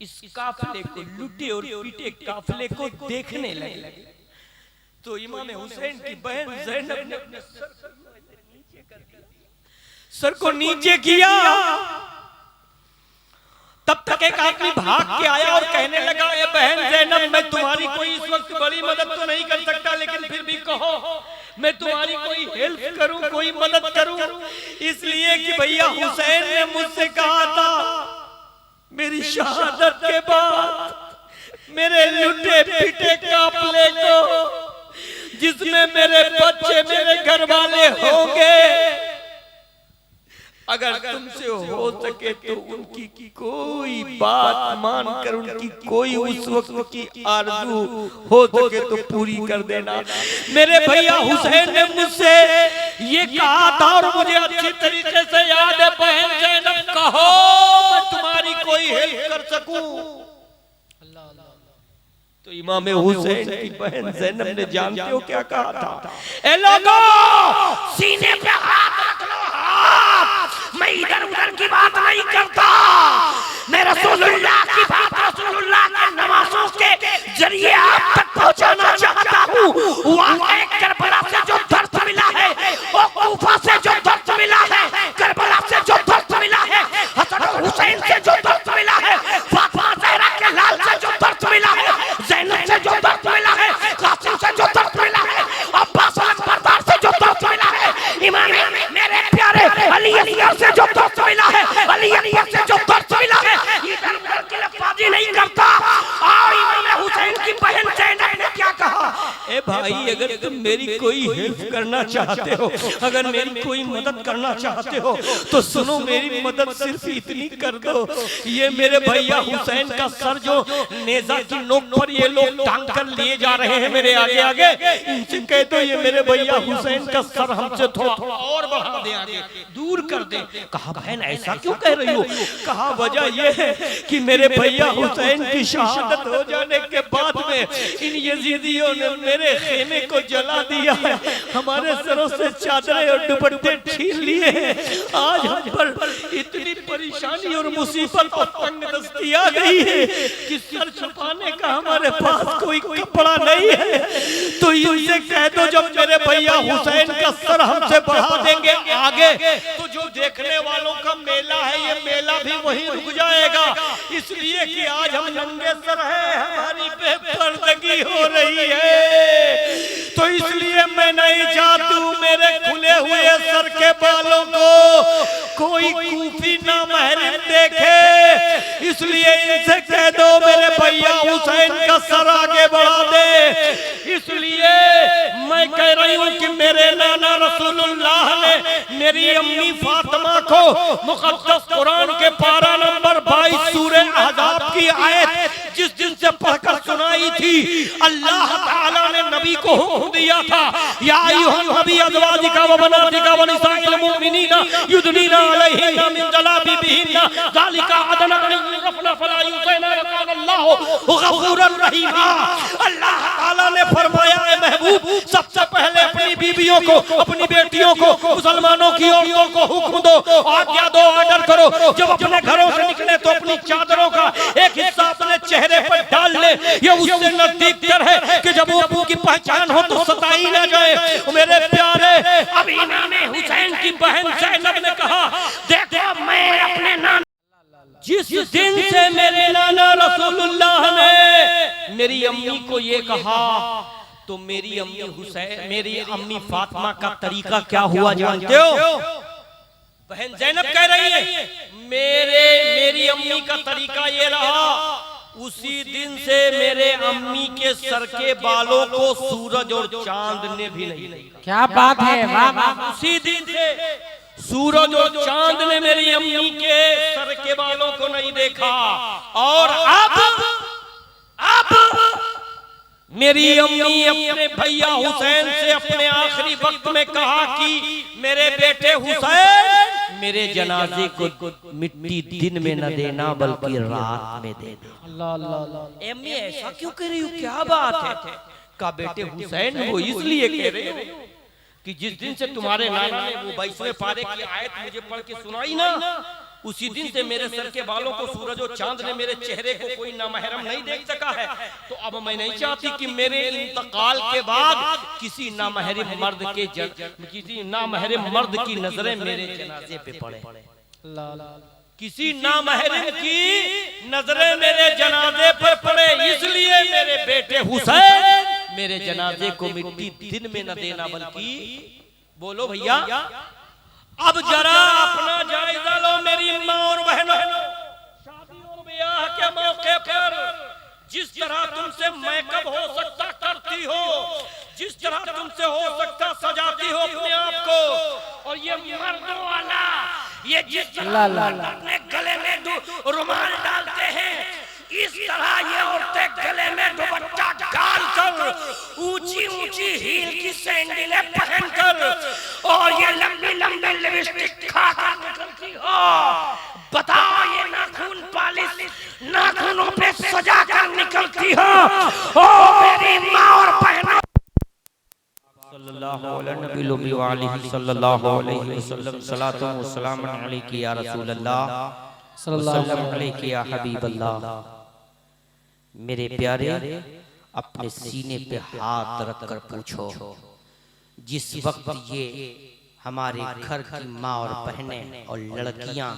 इस काफिले को, लुटे और पीटे काफिले को देखने लगे। तो इमाम हुसैन की बहन ज़ैनब ने अपने सर को नीचे किया। तब तक एक आदमी भाग के आया और कहने लगा, ए बहन ज़ैनब, मैं तुम्हारी कोई इस वक्त बड़ी मदद तो नहीं कर सकता, लेकिन फिर भी कहो मैं तुम्हारी कोई हेल्प करूं, कोई मदद करूं। इसलिए कि भैया हुसैन ने मुझसे कहा था मेरी शहादत के बाद मेरे लुटे पिटे काफिले को, जिसमें मेरे बच्चे, मेरे घर वाले होंगे, अगर तुमसे हो सके तो उनकी कोई बात मानकर, उनकी कोई उस वक्त की आरज़ू हो सके तो पूरी कर देना। मेरे भैया हुसैन ने मुझसे ये कहा था और मुझे अच्छी तरीके से याद है। बहन ज़ैनब, कहो मैं तुम्हारी कोई हेल्प कर सकूं। तो इमाम हुसैन की बहन ज़ैनब ने जानते हो क्या कहा था? ए लोगों, सीने पे हाथ रख लो, हाथ। मैं इधर उधर की बात नहीं करता, मैं रसूलुल्लाह की बात, रसूलुल्लाह के नवासों के जरिए आप तक पहुंचाना चाहता हूँ। वाक़ई करबला से जो दर्द मिला है, और कूफा से जो दर्द मिला है, करबला से जो दर्द मिला है, हसन और हुसैन से जो दर्द मिला है, फातिमा ज़हरा के लाल से जो दर्द मिला है, ज़ैनब से जो दर्द मिला है, कासिम से जो दर्द मिला है, अब्बास अलमबरदार से जो दर्द मिला है, इमाम मेरे प्यारे अली असगर से जो दर्द मिला है, अली अकबर से जो दर्द मिला है, इधर उधर की लफाजी नहीं करता। और इमाम हुसैन की बहन ज़ैनब ने क्या कहा? ए भाई, अगर तुम मेरी कोई हेल्प करना चाहते हो, अगर मेरी कोई मदद करना चाहते हो, तो सुनो, मेरी मदद सिर्फ इतनी कर दो। ये मेरे भैया हुसैन का सर जो नेजा की नोक पर ये लोग टांग कर लिए जा रहे हैं मेरे आगे आगे, इनसे कह दो ये मेरे भैया हुसैन का सर हमसे थोड़ा और बढ़ा दे, आगे दूर कर दे। कहा बहन ऐसा क्यों कह रही हो? कहा वजह यह है कि मेरे भैया हुसैन की शहादत हो जाने के बाद में इन यजीदियों ने मेरे खेमे को जला दिया है, हमारे सरों से चादरें और दुपट्टे छीन लिए हैं। आज हम पर इतनी परेशानी और मुसीबत और तंगदस्ती आ गई है कि सर छुपाने का हमारे पास कोई कपड़ा नहीं है। तो इनसे कह दो जब मेरे भैया हुसैन का सर हमसे बढ़ा देंगे आगे, तो जो देखने वालों का मेला है, ये मेला भी वहीं रुक जाएगा। इसलिए कि आज हम नंगे सर हैं, हमारी बेपर्दगी हो रही है। तो इसलिए मैं नहीं चाहती हूँ मेरे खुले हुए सर के बालों को कोई कूफी ना महरिम देखे। इसलिए इनसे कह दो मेरे भैया हुसैन का सर आगे बढ़ा दे। इसलिए मैं कह रही हूँ कि मेरे नाना रसूलुल्लाह ने मेरी अम्मी फातिमा को मुक़द्दस कुरान के पारा नंबर 22 सूरह अहज़ाब की आयत जिस दिन से पढ़कर सुनाई थी, अल्लाह ताला ने नबी को हुक्म दिया था, या अय्युहन नबी अज़वाजिका व बनातिका व निसाइल मुमिनीना युदनीना अलैहिन्ना मिन जलाबिबिहिन्ना ज़ालिका अदना अन युरफ़ना फला युज़ैना व काना अल्लाहु गफ़ूरन रहीमा। अल्लाह ताला ने फरमाया, ए महबूब, सबसे पहले अपनी बीवियों को, अपनी बेटियों को, मुसलमानों की औरतों को हुक्म दो, आज्ञा दो, ऑर्डर करो, जब अपने घरों से निकले तो अपनी चादरों का एक हिस्सा अपने चेहरे पर डाल ले। ये उससे नजदीक तर है कि जब वो की पहचान हो तो सताई ना जाए। मेरे प्यारे, अब इमाम हुसैन की बहन ज़ैनब ने कहा, देखो मैं अपने नाना जिस दिन से मेरे नाना रसूलुल्लाह ने मेरी अम्मी को ये कहा, तो मेरी अम्मी हुसैन, मेरी अम्मी फातिमा का तरीका क्या हुआ जानते हो? बहन जैनब कह रही है मेरी अम्मी का तरीका ये रहा, उसी दिन से मेरे अम्मी के सर के बालों को सूरज और चांद ने भी नहीं देखा। क्या बात है, वाह वाह। उसी दिन से सूरज और चांद ने मेरी अम्मी के सर के बालों को नहीं देखा। और अब मेरी अम्मी अपने भैया हुसैन से अपने आखिरी वक्त में कहा कि मेरे बेटे हुसैन, मेरे जनाजे को मिट्टी दिन में न देना बल्कि रात में देना। अल्लाह अल्लाह। अम्मी ऐसा क्यों कह रही हो, क्या बात है? का बेटे हुसैन वो इसलिए कह रहे हो कि जिस दिन से तुम्हारे नाना ने वो 22वें पारे की आयत मुझे पढ़ के सुनाई ना, उसी दिन से मेरे सर के बालों को सूरज और चांद ने मेरे चेहरे को कोई नामहरम नहीं देख सका है। तो अब मैं नहीं चाहती कि मेरे इंतकाल के बाद किसी नामहरम मर्द की नजरें मेरे जनाजे पे पड़े, किसी नामहरम की नजरें मेरे जनाजे पर पड़े। इसलिए मेरे बेटे हुसैन, मेरे जनाजे को मिट्टी दिन में न देना बल्कि, बोलो भैया, अब जरा अपना जायजा लो मेरी माँ और बहनों, शादी और ब्याह के मौके पर जिस तरह तुमसे मेकअप हो सकता करती हो, जिस तरह तुमसे हो सकता सजाती हो अपने आप को, और ये मर्दों वाला ये जिस तरह अपने गले में रुमाल डालते हैं, इस तरह ये औरतें गले में दुपट्टा डालकर ऊंची ऊंची हील की सैंडलें पहनकर और ये लंबी लंबी लिपस्टिक खाकर निकलती हो। बताओ, ये नाखून पालिश नाखूनों पे सजा कर निकलती हो। ओ मेरी माँ और बहनों, सल्लल्लाहु अलैहि वसल्लम, सलातो व सलाम अलैका या रसूल अल्लाह, सल्लल्लाहु अलैहि या हबीब अल्लाह। मेरे प्यारे, अपने सीने पे हाथ रखकर पूछो, जिस वक्त ये हमारे घर की माँ और बहनें और लड़कियां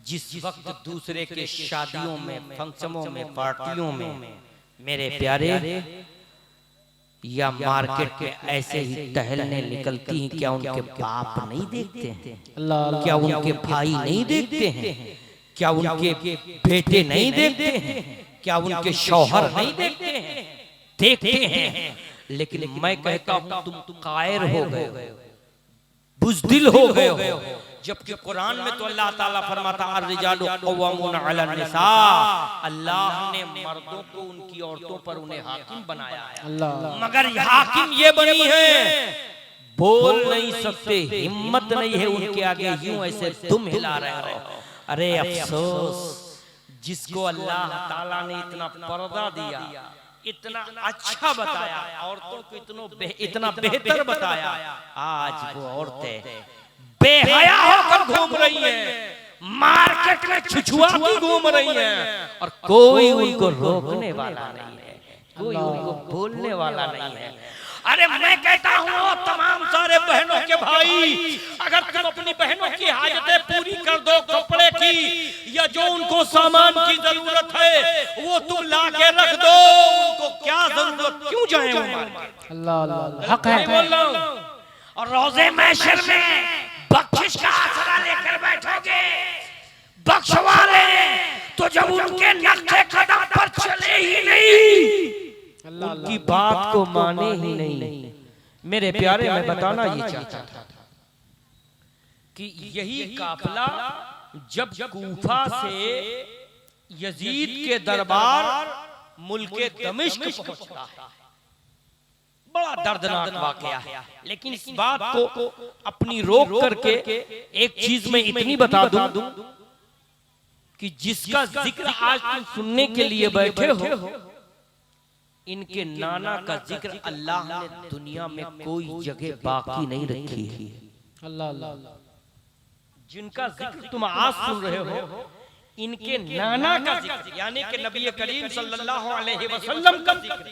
जिस वक्त दूसरे के शादियों में, फंक्शनों में, पार्टियों में, मेरे प्यारे, या मार्केट में ऐसे ही टहलने निकलती हैं, क्या उनके बाप नहीं देखते हैं? क्या उनके भाई नहीं देखते हैं? क्या उनके बेटे नहीं देखते हैं? क्या उनके शौहर नहीं देखते हैं? देखते हैं। लेकिन मैं कहता हूं तुम कायर हो गए, बुज़दिल हो गए हो। जबकि कुरान में तो अल्लाह ताला फरमाता अर्रिजालु क़व्वामून अला निसा, अल्लाह ने मर्दों को उनकी औरतों पर उन्हें हाकिम बनाया है। मगर हाकिम ये बनी है, बोल नहीं सकते, हिम्मत नहीं है उनके आगे, यूं ऐसे तुम हिला रहे हो। अरे अफसोस, जिसको अल्लाह ताला ने इतना पर्दा दिया, इतना अच्छा बताया, औरतों को इतना बेहतर बताया, आज वो औरतें बेहया होकर घूम रही हैं, मार्केट में छुछुआ की घूम रही हैं, और कोई उनको रोकने वाला नहीं है, कोई उनको बोलने वाला नहीं है। अरे मैं कहता हूँ तमाम सारे बहनों के भाई, अगर तुम अपनी बहनों की हाजतें पूरी कर दो, कपड़े की या जो उनको सामान की जरूरत है वो तुम ला के रख दो, उनको क्या जरूरत, क्यों जाए वो मार्केट? अल्लाह अल्लाह, हक है, बोल रहा हूँ। और रोज़े महशर में बख्शिश का आसरा लेकर बैठोगे, बख्शवाले, तो जब उनके नक्शे कदम पर चले ही नहीं, उनकी बात को माने ही नहीं। मेरे प्यारे, मैं बताना ये चाहता था कि यही काफिला जब कूफा से यजीद के दरबार मुल्के दमिश्क पहुंचता है, बड़ा दर्दनाक वाकया है। लेकिन इस बात को अपनी रोक करके एक चीज में इतनी बता दूं कि जिसका जिक्र आज तुम सुनने के लिए बैठे हो, इनके नाना का जिक्र अल्लाह ने दुनिया में कोई जगह बाकी नहीं रखी है। अल्लाह अल्लाह, जिनका जिक्र तुम आज सुन रहे हो, इनके नाना का जिक्र, यानी कि नबी करीम सल्लल्लाहु अलैहि वसल्लम का जिक्र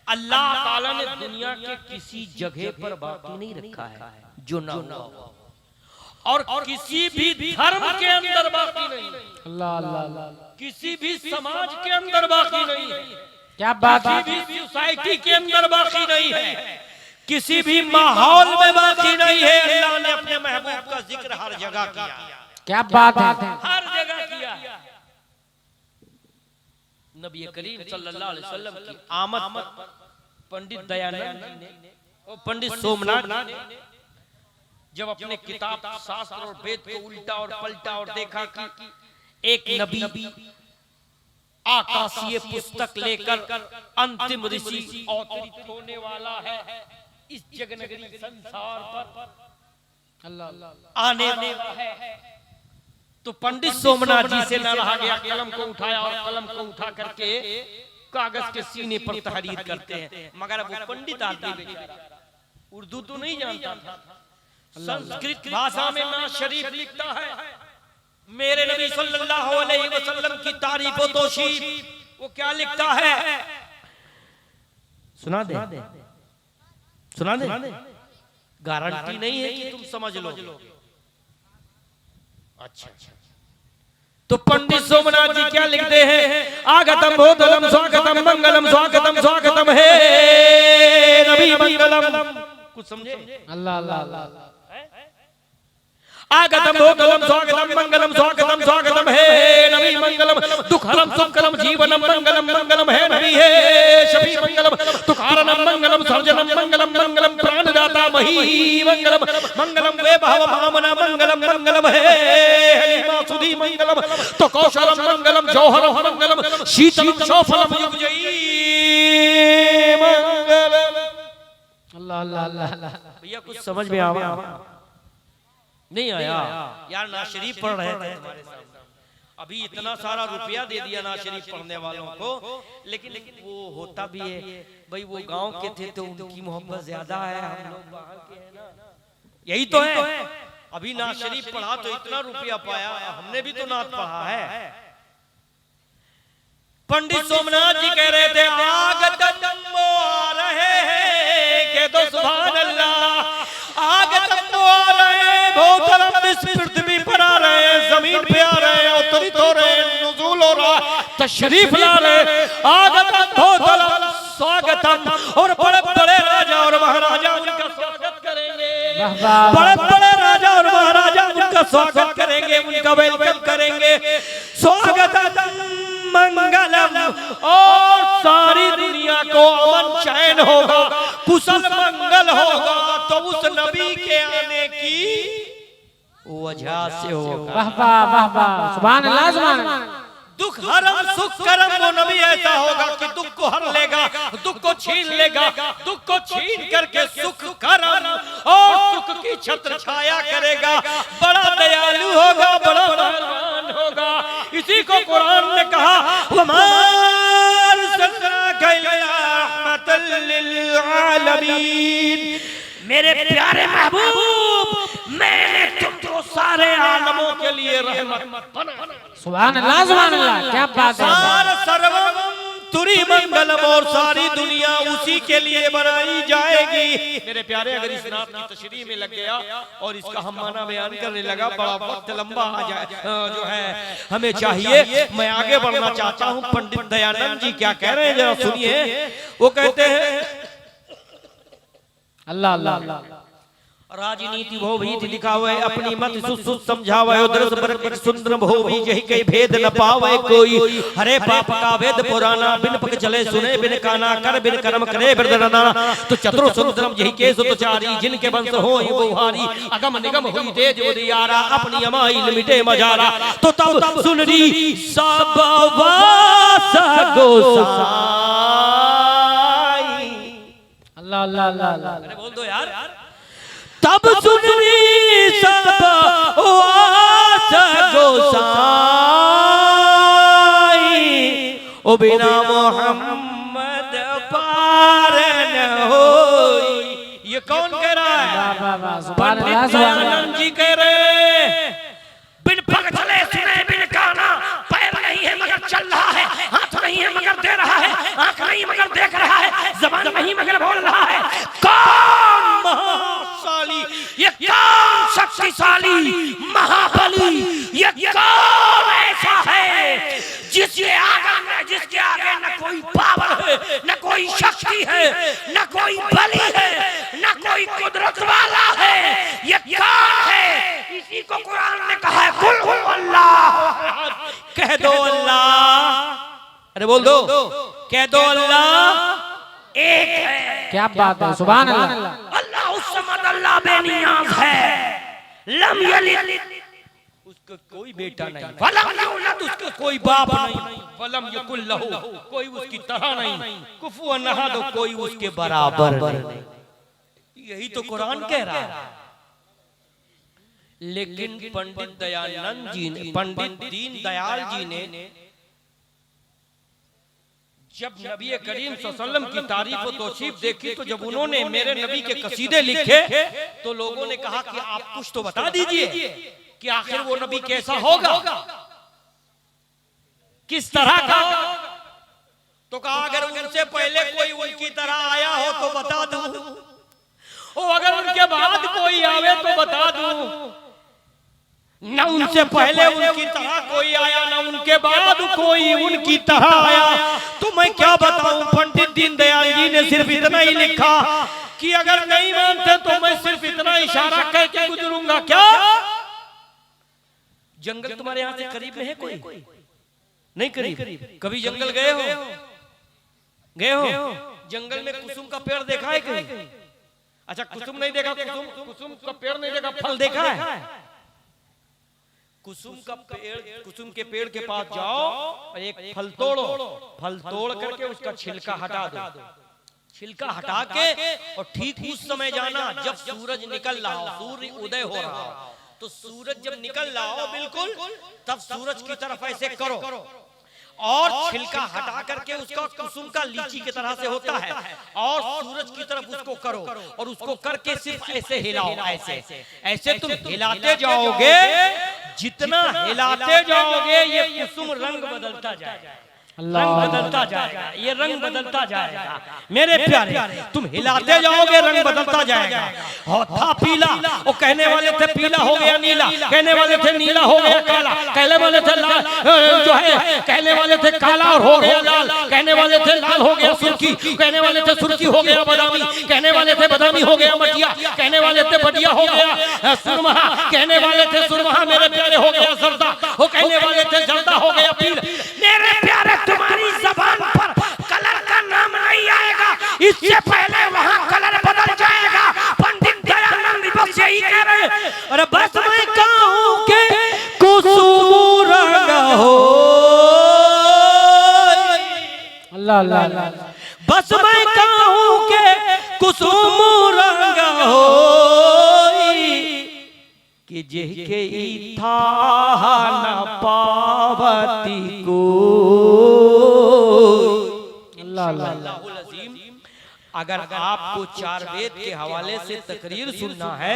अल्लाह ताला ने दुनिया के किसी जगह पर बाकी नहीं रखा है जो ना हो। और किसी भी धर्म के अंदर बाकी नहीं, अल्लाह अल्लाह, किसी भी समाज के अंदर बाकी नहीं है, क्या बात है, किसी भी सोसाइटी के अंदर बाकी नहीं है, किसी भी माहौल में बाकी नहीं है। अल्लाह ने अपने महबूब का जिक्र हर जगह किया, क्या बात है, हर जगह किया। नबी करीम सल्लल्लाहु अलैहि वसल्लम की आमद पर पंडित दयानंद जी ने और पंडित सोमनाथ जी ने जब अपने किताब शास्त्र और वेद को उल्टा और पलटा और देखा कि एक नबी आकाशीय पुस्तक लेकर अंतिम ऋषि अवतरित होने वाला है इस जगनगरी संसार पर आने वाला है, तो पंडित सोमनाथ जी से न रहा गया, कलम को उठाया और कलम को उठा करके कागज के सीने पर तहरीर करते हैं। मगर वो पंडित आदमी बेचारा उर्दू तो नहीं जानता था, संस्कृत भाषा में ना शरीफ लिखता है मेरे नबी सल्लल्लाहु अलैहि वसल्लम की तारीफ व तौसीफ। वो क्या लिखता है, सुना दे, सुना दे, गारंटी नहीं है कि तुम समझ लो। अच्छा, तो पंडित सोमनाथ जी क्या लिखते हैं, आगतम भूतलम स्वागतम मंगलम स्वागतम स्वागतम है नबी मंगलम। कुछ समझे? अल्लाह अल्लाह अल्लाह, आगतम भूतलम स्वागतम मंगलम स्वागतम स्वागतम है नबी मंगलम, दुखहरम सुखकरम जीवनम मंगलम मंगलम है नबी है शफी मंगलम, तुकारणम मंगलम सर्जनम मंगलम मंगलम प्राणदाता मही मंगलम मंगलम वे भाव भावना मंगलम मंगलम है हलीमा सुधी मंगलम, तो कौशलम मंगलम जौहरम मंगलम शीतलम शोफलम युगजयी मंगलम। अल्लाह अल्लाह अल्लाह, भैया कुछ समझ में आवा नहीं आया यार? ना शरीफ पढ़ रहे थे तुम्हारे सामने, अभी इतना सारा रुपया दे दिया ना शरीफ पढ़ने वालों को, लेकिन वो होता भी है भाई, वो गांव के थे तो उनकी मोहब्बत ज्यादा है, हम लोग बाहर के हैं ना, यही तो है। अभी ना शरीफ पढ़ा तो इतना रुपया पाया, हमने भी तो नात पढ़ा है। पंडित सोमनाथ जी कह रहे थे आगतम आ रहे हैं के तो सुभान अल्लाह, आगतम आ रहे भूतलम इस पृथ्वी पर आ रहे, जमीन पे आ रहे, अवतरित हो रहे, नुज़ूल हो रहा, तशरीफ ला रहे, आगतम भूतलम स्वागतम, और बड़े बड़े राजा और महाराजा उनका स्वागत करेंगे, बड़े बड़े राजा और महाराजा उनका स्वागत करेंगे, उनका वेलकम करेंगे, स्वागतम मंगलम, और सारी दुनिया को अमन चैन होगा, कुशल मंगल होगा, तो उस नबी के आने की वजह से होगा। वाह वाह वाह वाह, सुभान अल्लाह सुभान अल्लाह। दुख हरम सुख करम, वो नबी ऐसा होगा कि दुख को हर लेगा, दुख को छीन लेगा, दुख को छीन करके सुख करम और सुख की छत्र छाया करेगा, बड़ा दयालु होगा, बड़ा मेहरबान होगा। इसी को कुरान ने कहा वमार सल्लल्लाहु लिल आलमीन, मेरे प्यारे महबूब मैंने तुमको सारे आलमों के लिए रहमत बनाया। सुभान अल्लाह सुभान अल्लाह, क्या बात है, सार सर्वम तुरी मंगलम, और सारी दुनिया उसी के लिए बनाई जाएगी। मेरे प्यारे अगर इस नात की तशरीह में लग गया और इसका हम माना बयान करने लगा, बड़ा वक्त लंबा आ जाए जो है हमें चाहिए। मैं आगे बढ़ना चाहता हूँ, पंडित दयानंद जी क्या कह रहे हैं जरा सुनिए। वो कहते हैं अल्लाह अल्लाह अल्लाह, राजनीति भो भी दिखावे, अपनी मत सुसुत समझावे, दरस बरक सुंदर भो भी यही कई भेद न पावे कोई, हरे पाप का वेद पुराना, बिन पक चले सुने बिन काना, कर बिन कर्म करे बिरदना, तो चतुर सुंदरम यही के सुतचारी, जिनके वंश होई बहुहारी, अगम निगम हुई तेज उदियारा, अपनी अमाई मिटे मजारा, तो तब सुन री सब वासा गोसाई। अल्लाह अल्लाह अल्लाह, अरे बोल दो यार, तब सुनरी सब वासा गोसाई, ओ बिना मोहम्मद पार न होई। ये कौन कह रहा है? वाह वाह, सुभान अल्लाह पंडित सुभान अल्लाह। दयानंद जी कह रहे, बिन पग चले सुने बिन काना, पैर नहीं है मगर चल रहा है, हाथ नहीं है मगर दे रहा है, आंख नहीं मगर देख रहा है, जबान नहीं मगर बोल रहा है। कौन महाशाली, ये कौन शक्तिशाली, कोई शक्ति है, न कोई बली है, न कोई कुदरत वाला है, ये कौन है? इसी को कुरान ने कहा है कुल हु अल्लाह, कह दो अल्लाह, अरे बोल दो, कह दो अल्लाह एक है। क्या बात है, सुभान अल्लाह। अल्लाह उस समद, अल्लाह बेनियाज है, लम यलिद, उसका कोई बेटा नहीं, वलम यूलद, उसका कोई बाप नहीं, वलम यकुल लहू, कोई उसकी तरह नहीं, कुफुवन अहद, कोई उसके बराबर नहीं। यही तो कुरान कह रहा है। लेकिन पंडित दयानंद जी ने, पंडित दीन दयाल जी ने जब नबी करीम सल्लल्लाहु अलैहि वसल्लम की तारीफ और तौसीफ देखी, तो जब उन्होंने मेरे नबी के कसीदे लिखे तो लोगों ने कहा कि आप कुछ तो बता दीजिए कि आखिर वो नबी कैसा होगा, किस तरह का। तो कहा अगर उनसे पहले कोई उनकी तरह आया हो तो बता दूं, और अगर उनके बाद कोई आवे तो बता दूं। न उनसे पहले उनकी तरह कोई आया, न उनके बाद कोई उनकी तरह आया, तो मैं क्या बताऊं। पंडित दीनदयाल जी ने सिर्फ इतना ही लिखा कि अगर नहीं मानते तो मैं सिर्फ इतना इशारा करके गुजरूंगा। क्या जंगल तुम्हारे यहाँ से करीब में है कोई? नहीं करीब। कभी जंगल गए हो? गए हो? जंगल में कुसुम का पेड़ देखा है कहीं? अच्छा, कुसुम नहीं देखा, कुसुम का पेड़ नहीं देखा, फल देखा है? कुसुम का पेड़, कुसुम के पेड़ के पास जाओ और एक फल तोड़ो, फल तोड़ करके उसका छिलका हटा दो, छिलका हटा के और ठीक उस समय जाना जब सूरज निकल रहा हो, सूर्य उदय हो रहा हो, तो सूरज जब निकल रहा हो बिल्कुल, तब सूरज की तरफ ऐसे करो और छिलका हटा करके उसका कुसुम का लीची की तरह से होता है, और सूरज की तरफ उसको करो और उसको करके सिर्फ ऐसे हिलाओ, ऐसे ऐसे तुम हिलाते जाओगे, जितना हिलाते जाओगे ये कुसुम रंग बदलता जाएगा, रंग बदलता जाएगा, ये रंग बदलता जाएगा। मेरे प्यारे, तुम हिलाते जाओगे रंग बदलता जाएगा। और था पीला, वो कहने वाले थे पीला हो गया नीला, कहने वाले थे नीला हो गया काला, कहने वाले थे लाल, जो है कहने वाले थे काला और हो गया लाल, कहने वाले थे लाल हो गया सुर्खी, कहने वाले थे सुर्खी हो गया बादामी, कहने वाले थे बादामी हो गया मटिया, कहने वाले थे बटिया हो गया सुरमा, कहने वाले थे सुरमा मेरे प्यारे हो गया जर्दा, वो कहने वाले थे जर्दा हो गया पील। मेरे प्यारे, तुम्हारी जबान पर कलर का नाम नहीं आएगा, इससे पहले वहाँ कलर बदल जाएगा। पंडित दयानंद बस यही कह रहे हैं, अरे बस मैं कहूँ के कुसुम रंग हो, अल्लाह अल्लाह, बस मैं कहूँ के कुसुम रंग हो, कि जेके था न पावती को। अगर आपको चार वेद के हवाले से तकरीर सुनना है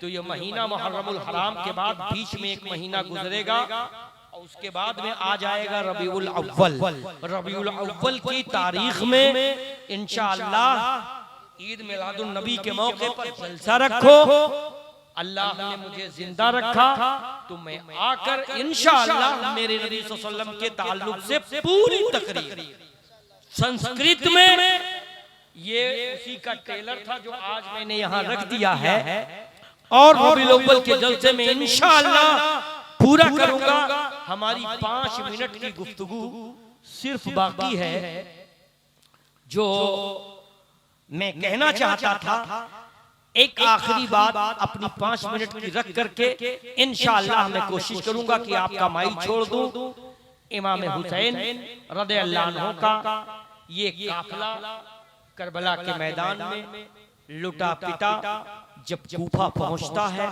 तो ये महीना मुहर्रमुल हराम के बाद बीच में एक महीना गुजरेगा और उसके बाद में आ जाएगा रबीउल अव्वल। रबीउल अव्वल की तारीख में इंशाअल्लाह ईद मिलादुन नबी के मौके पर जलसा रखो। अल्लाह ने मुझे जिंदा रखा तो मैं आकर इंशाअल्लाह मेरे नबी सल्लल्लाहु अलैहि वसल्लम के ताल्लुक से पूरी तकरीर संस्कृत में, ये उसी का ट्रेलर था जो आज मैंने यहाँ रख दिया है, और रबीउल अव्वल के जलसे में इंशाअल्लाह पूरा करूंगा। हमारी 5 मिनट की गुफ्तगू सिर्फ बाकी है। जो मैं कहना चाहता था, एक आखिरी बात अपनी 5 मिनट की रख करके इंशाअल्लाह मैं कोशिश करूंगा कि आपका माइक छोड़ दूं। इमाम हुसैन रज़ियल्लाहु अन्हु का ये काफिला करबला के मैदान में लुटा पिटा जब कूफा पहुंचता है,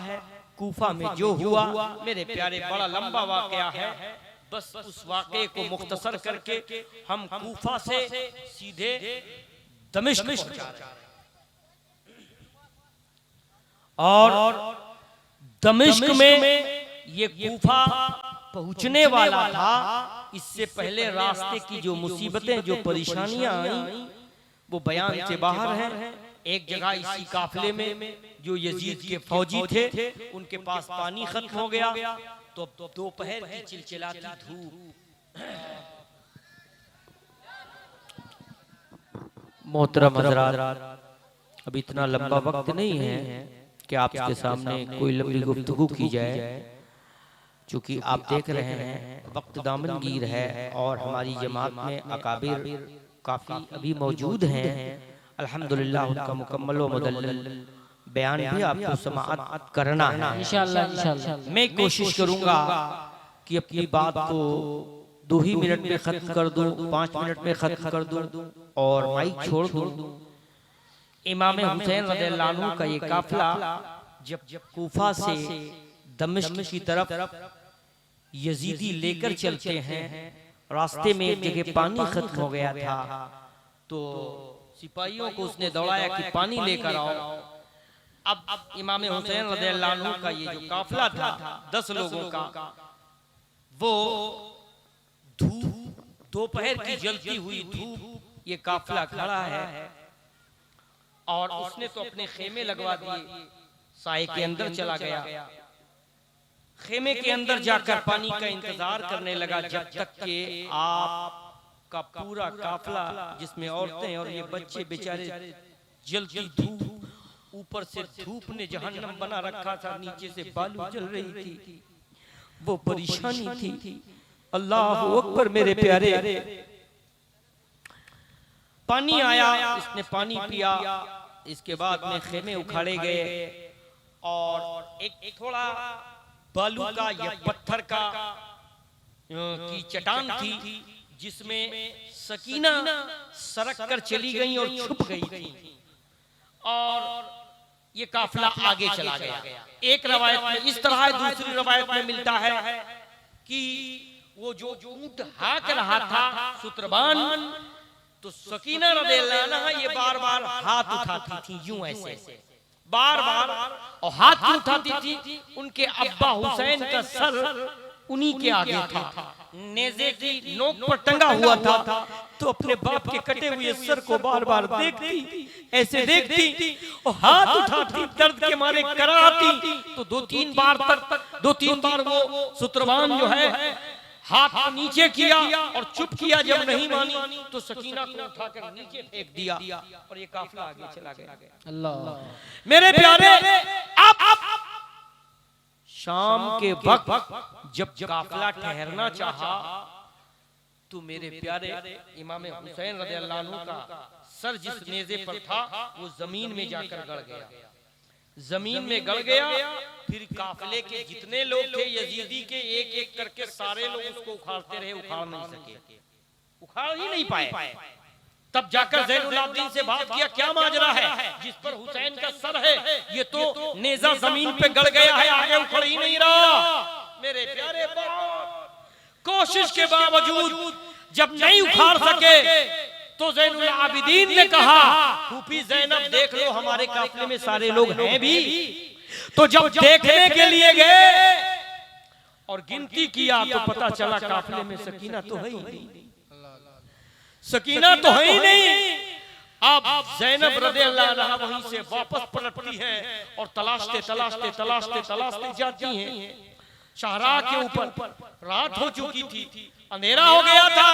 कूफा में जो हुआ मेरे प्यारे बड़ा लंबा वाकया है, बस उस वाकये को मुख्तसर करके हम कूफा से सीधे दमिश्क पहुंचा रहे हैं। और दमिश्क में ये कूफा पहुंचने वाला था, इससे पहले रास्ते की जो मुसीबतें, जो परेशानियां आई वो बयान से बाहर हैं। एक जगह इसी काफिले में जो यजीद के फौजी थे उनके पास पानी खत्म हो गया, तो दोपहर की चिलचिलाती धूप, मोहतरम हज़रात, अब इतना लंबा वक्त नहीं है कि आपके सामने कोई लंबी गुफ्तगू की जाए, चूँकि आप देख रहे हैं वक्त दामनगीर है और हमारी जमात में अकाबिर काफ़ी अभी मौजूद हैं। अल्हम्दुलिल्लाह उनका मुकम्मल व मुदल्लल बयान भी आपको समाअत करना है इंशाअल्लाह। मैं कोशिश करूँगा कि अपनी बात को 2 ही मिनट में ख़त्म कर दूँ, 5 मिनट में ख़त्म कर दूँ और माइक छोड़ दूँ। इमाम हुसैन रज़ियल्लाहु अन्हु का ये काफिला जब कूफा से दमिश्क की तरफ यजीदी लेकर चलते हैं, रास्ते में एक जगह पानी खत्म हो गया था, तो सिपाहियों को उसने दौड़ाया कि पानी लेकर आओ। अब इमाम हुसैन रज़ियल्लाहु अन्हु का ये जो काफिला था 10 लोगों का, वो धूप, दोपहर की जलती हुई धूप, ये काफिला खड़ा है और उसने तो अपने खेमे लगवा दिए, साए के अंदर चला गया। खेमे के अंदर जाकर पानी का इंतजार करने लगा जब तक कि आपका पूरा काफिला, जिसमें औरतें और ये बच्चे बेचारे जलती धूप, ऊपर से धूप ने जहन्नम बना रखा था, नीचे से बालू जल रही थी, वो परेशानी थी। अल्लाह अकबर मेरे प्यारे। पानी आया, इसने पानी पिया, इसके बाद में खेमे उखाड़े गए और एक थोड़ा बालू का या पत्थर का की चट्टान थी जिसमें सकीना सरक कर चली गई और छुप गई थी और ये काफिला आगे चला गया। एक रवायत में इस तरह है, दूसरी रवायत में मिलता है कि वो जो ऊंट हाँक रहा था सुत्रबान, तो सकीना रज़ियल्लाहु अन्हा ये बार बार हाथ उठाती थी, यूं ऐसे बार बार, और हाथ क्यों उठाती थी? उनके अब्बा हुसैन का सर उन्हीं के आगे था, नेज़े की नोक पर टंगा हुआ था, तो अपने बाप के कटे हुए सर को बार बार देखती, ऐसे देखती और हाथ उठाती, दर्द के मारे कराती। तो 2-3 बार वो सुत्रबान जो है हाथ नीचे किया और चुप किया। जब नहीं मानी तो सकीना को उठाकर नीचे फेंक दिया और ये काफिला आगे चला गया। अल्लाह मेरे प्यारे, अब शाम के वक्त जब काफिला ठहरना चाहा, तो मेरे प्यारे इमाम हुसैन रज़ियल्लाहु अन्हु का सर जिस नेज़े पर था वो जमीन में जाकर गड़ गया, जमीन में गड़ गया। फिर काफिले के जितने लोग थे यजीदी के, एक एक करके सारे लोग उसको उखाड़ते रहे, उखाड़ नहीं सके, उखाड़ ही नहीं पाए। तब जाकर ज़ैनुल आबिदीन से बात किया, क्या माजरा है, जिस पर हुसैन का सर है ये तो नेज़ा जमीन पे गड़ गया है, आगे उखड़ ही नहीं रहा। मेरे प्यारे, कोशिश के बावजूद जब नहीं उखाड़ सके तो ज़ैनुल आबिदीन ने कहा, फूफी ज़ैनब देख लो हमारे काफिले में सारे लोग हैं भी। तो जब देखने के लिए गए और गिनती किया तो पता चला काफिले में सकीना तो है ही नहीं, सकीना तो है ही नहीं। अब ज़ैनब रज़ियल्लाहु अन्हा वहीं से वापस पलटती है और तलाशते जाती हैं शाहराह के ऊपर। रात हो चुकी थी, अंधेरा हो गया था,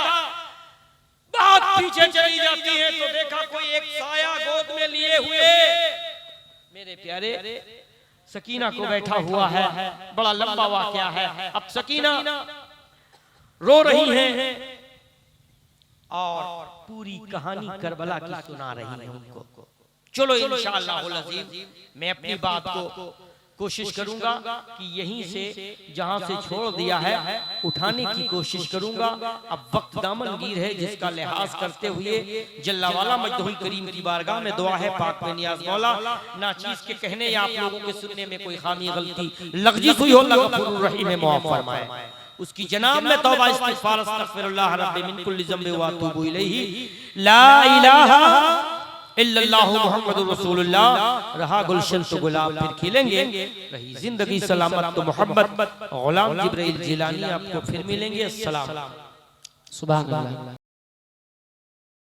बहुत पीछे चली जाती है तो देखा कोई एक साया गोद में लिए हुए मेरे प्यारे सकीना को बैठा हुआ है। बड़ा लंबा वाकया है। अब सकीना रो रही है और पूरी कहानी करबला की सुना रही है उनको। चलो इंशाअल्लाह मैं अपनी बात को कोशिश करूंगा कि यहीं से जहां से छोड़ दिया है उठाने की कोशिश करूंगा। अब वक्त दामनगीर है जिसका लिहाज करते हुए जल्लावाला मजदहुल करीम की बारगाह में दुआ है पाक में नियाज मौला नाचीज के कहने या आप लोगों के सुनने में कोई खामी गलती लग़ज़ी हुई हो अल्लाह गफूरुर रहीम में माफ फरमाए। उसकी जनाब में तौबा इस्तिग़फ़ार अस्तग़फिरुल्लाह रब्बी मिन कुल्लि ज़ंबि व अतूबु इलैहि ला इलाहा इल्लल्लाहु मुहम्मदुर रसूलुल्लाह। रहा गुलशन तो गुलाब फिर खिलेंगे, रही जिंदगी सलामत तो मोहब्बत। गुलाम जिब्राइल जिलानी आपको फिर मिलेंगे। अस्सलाम। सुभान अल्लाह।